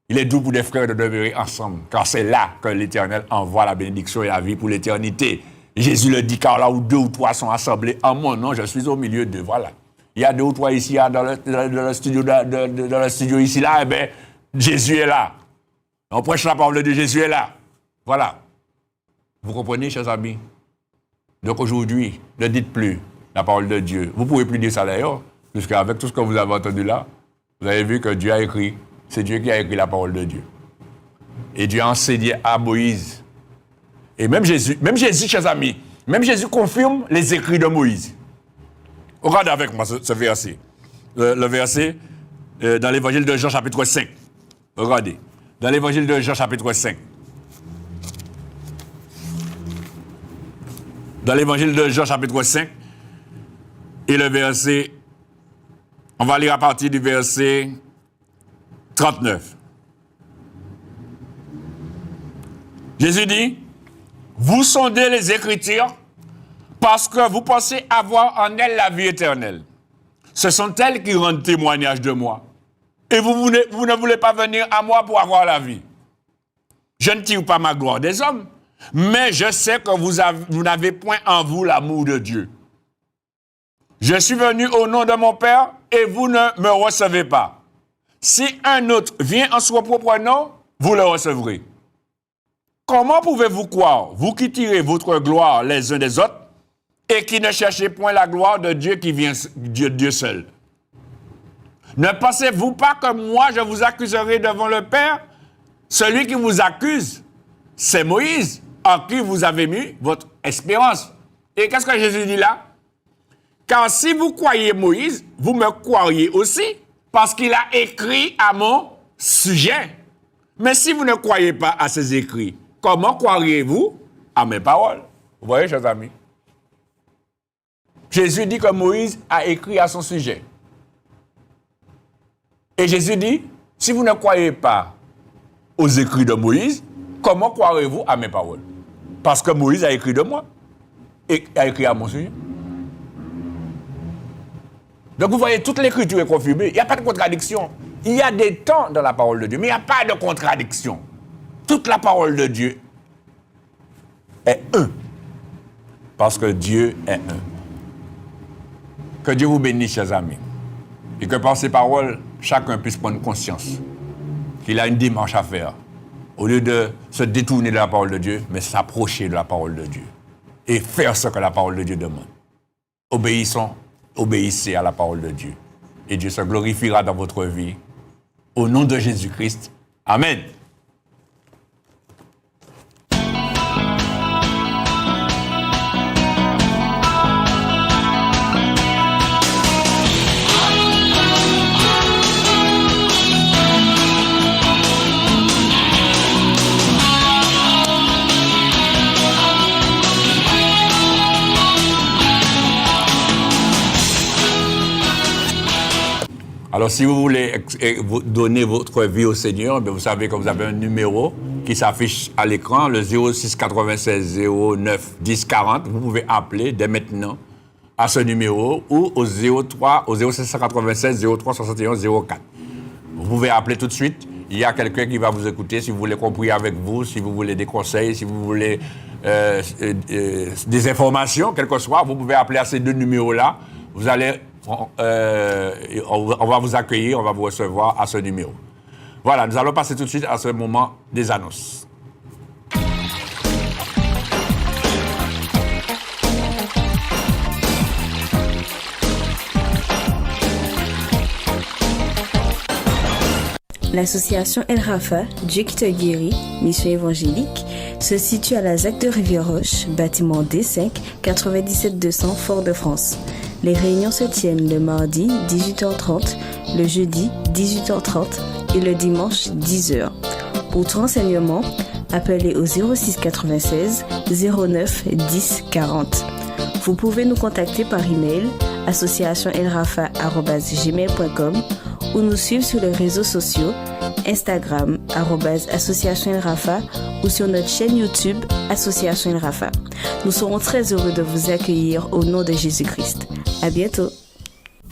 Il est doux pour des frères de demeurer ensemble, car c'est là que l'Éternel envoie la bénédiction et la vie pour l'éternité. Jésus le dit, car là où 2 ou 3 sont assemblés en mon nom, je suis au milieu d'eux. Voilà. Il y a 2 ou 3 ici, dans le studio ici, là, eh bien, Jésus est là. On prêche la parole de Dieu, Jésus est là. Voilà. Vous comprenez, chers amis? Donc aujourd'hui, ne dites plus la parole de Dieu. Vous ne pouvez plus dire ça d'ailleurs, puisqu'avec tout ce que vous avez entendu là, vous avez vu que Dieu a écrit. C'est Dieu qui a écrit la parole de Dieu. Et Dieu a enseigné à Moïse. Et même Jésus, chers amis, même Jésus confirme les écrits de Moïse. Regardez avec moi ce verset. Le verset dans l'évangile de Jean chapitre 5. Regardez. Dans l'évangile de Jean chapitre 5. Dans l'évangile de Jean chapitre 5. Et le verset, on va lire à partir du verset 39. Jésus dit, vous sondez les Écritures parce que vous pensez avoir en elles la vie éternelle. Ce sont elles qui rendent témoignage de moi. Et vous ne voulez pas venir à moi pour avoir la vie. Je ne tire pas ma gloire des hommes, mais je sais que vous n'avez point en vous l'amour de Dieu. Je suis venu au nom de mon Père et vous ne me recevez pas. Si un autre vient en son propre nom, vous le recevrez. Comment pouvez-vous croire, vous qui tirez votre gloire les uns des autres, et qui ne cherchez point la gloire de Dieu qui vient de Dieu seul? Ne pensez-vous pas que moi je vous accuserai devant le Père? Celui qui vous accuse, c'est Moïse, en qui vous avez mis votre espérance. Et qu'est-ce que Jésus dit là? Car si vous croyez Moïse, vous me croiriez aussi, parce qu'il a écrit à mon sujet. Mais si vous ne croyez pas à ses écrits, comment croiriez-vous à mes paroles? Vous voyez, chers amis? Jésus dit que Moïse a écrit à son sujet. Et Jésus dit, si vous ne croyez pas aux écrits de Moïse, comment croirez-vous à mes paroles? Parce que Moïse a écrit de moi et a écrit à mon sujet. Donc vous voyez, toute l'écriture est confirmée. Il n'y a pas de contradiction. Il y a des temps dans la parole de Dieu, mais il n'y a pas de contradiction. Toute la parole de Dieu est un. Parce que Dieu est un. Que Dieu vous bénisse, chers amis. Et que par ces paroles, chacun puisse prendre conscience qu'il a une démarche à faire. Au lieu de se détourner de la parole de Dieu, mais s'approcher de la parole de Dieu. Et faire ce que la parole de Dieu demande. obéissez à la parole de Dieu. Et Dieu se glorifiera dans votre vie. Au nom de Jésus-Christ. Amen. Alors, si vous voulez donner votre vie au Seigneur, vous savez que vous avez un numéro qui s'affiche à l'écran, le 06 96 09 10 40. Vous pouvez appeler dès maintenant à ce numéro ou au 0696 03 71 04. Vous pouvez appeler tout de suite. Il y a quelqu'un qui va vous écouter si vous voulez qu'on prie avec vous, si vous voulez des conseils, si vous voulez des informations, quel que soit. Vous pouvez appeler à ces deux numéros-là. Vous allez... on va vous accueillir, on va vous recevoir à ce numéro. Voilà, nous allons passer tout de suite à ce moment des annonces. L'association El Rafa, Dieu qui te guérit, mission évangélique, se situe à la ZAC de Rivière-Roche, bâtiment D5, 97 200 Fort-de-France. Les réunions se tiennent le mardi 18h30, le jeudi 18h30 et le dimanche 10h. Pour tout renseignement, appelez au 06 96 09 10 40. Vous pouvez nous contacter par email associationelrafa@gmail.com ou nous suivre sur les réseaux sociaux Instagram @associationelrafa ou sur notre chaîne YouTube Association El Rafa. Nous serons très heureux de vous accueillir au nom de Jésus-Christ. À bientôt.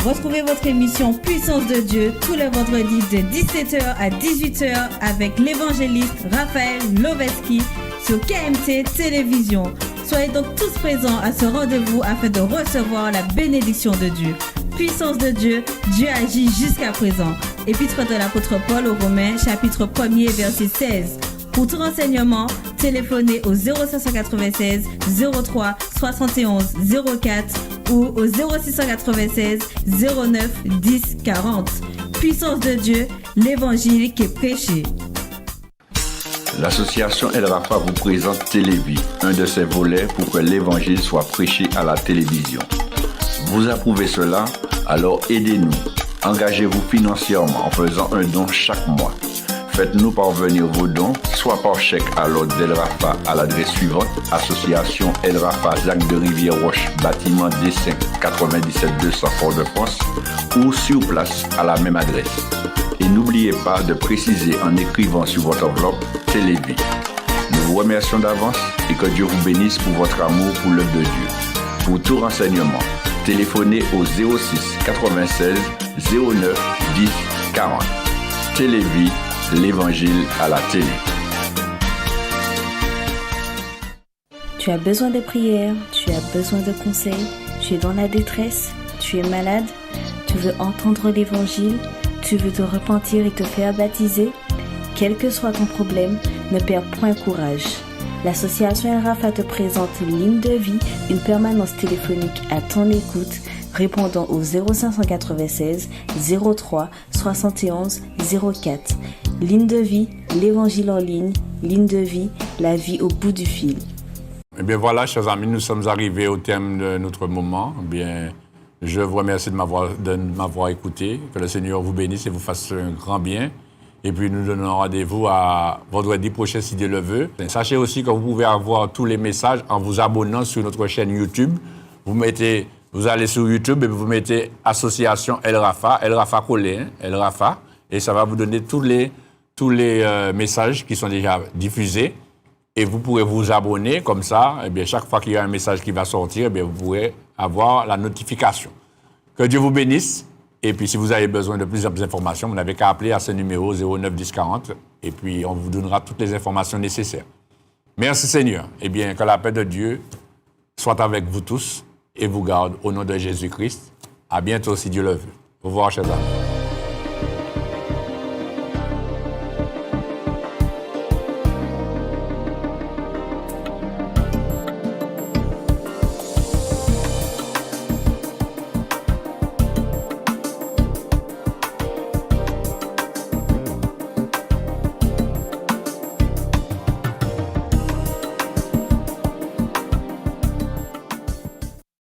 Retrouvez votre émission Puissance de Dieu tous les vendredis de 17h à 18h avec l'évangéliste Raphaël Loveski sur KMT Télévision. Soyez donc tous présents à ce rendez-vous afin de recevoir la bénédiction de Dieu. Puissance de Dieu, Dieu agit jusqu'à présent. Épître de l'apôtre Paul aux Romains, chapitre 1er, verset 16. Pour tout renseignement, téléphonez au 0596 03 71 04 ou au 0696 09 10 40. Puissance de Dieu, l'évangile qui est prêché. L'association El Rafa vous présente Télévie, un de ses volets pour que l'évangile soit prêché à la télévision. Vous approuvez cela? Alors aidez-nous. Engagez-vous financièrement en faisant un don chaque mois. Faites-nous parvenir vos dons, soit par chèque à l'ordre d'El Rafa à l'adresse suivante, Association El Rafa, ZAC de Rivière-Roche, bâtiment D5, 97 200 Fort-de-France, ou sur place à la même adresse. Et n'oubliez pas de préciser en écrivant sur votre enveloppe Télévie. Nous vous remercions d'avance et que Dieu vous bénisse pour votre amour pour l'œuvre de Dieu. Pour tout renseignement, téléphonez au 06 96 09 10 40. Télévie, l'évangile à la télé. Tu as besoin de prière, tu as besoin de conseils, tu es dans la détresse, tu es malade, tu veux entendre l'évangile, tu veux te repentir et te faire baptiser. Quel que soit ton problème, ne perds point courage. L'association El Rafa te présente Ligne de vie, une permanence téléphonique à ton écoute, répondant au 0596 03 71 04. Ligne de vie, l'évangile en ligne, ligne de vie, la vie au bout du fil. Eh bien voilà, chers amis, nous sommes arrivés au terme de notre moment. Eh bien, je vous remercie de m'avoir écouté. Que le Seigneur vous bénisse et vous fasse un grand bien. Et puis nous donnons rendez-vous à vendredi prochain si Dieu le veut. Sachez aussi que vous pouvez avoir tous les messages en vous abonnant sur notre chaîne YouTube. Vous allez sur YouTube et vous mettez Association El Rafa collé, El Rafa, et ça va vous donner tous les messages qui sont déjà diffusés. Et vous pourrez vous abonner comme ça. Et bien chaque fois qu'il y a un message qui va sortir, eh bien vous pourrez avoir la notification. Que Dieu vous bénisse. Et puis, si vous avez besoin de plusieurs informations, vous n'avez qu'à appeler à ce numéro 09 10 40 et puis on vous donnera toutes les informations nécessaires. Merci Seigneur. Eh bien, que la paix de Dieu soit avec vous tous et vous garde au nom de Jésus-Christ. À bientôt si Dieu le veut. Au revoir, chers amis.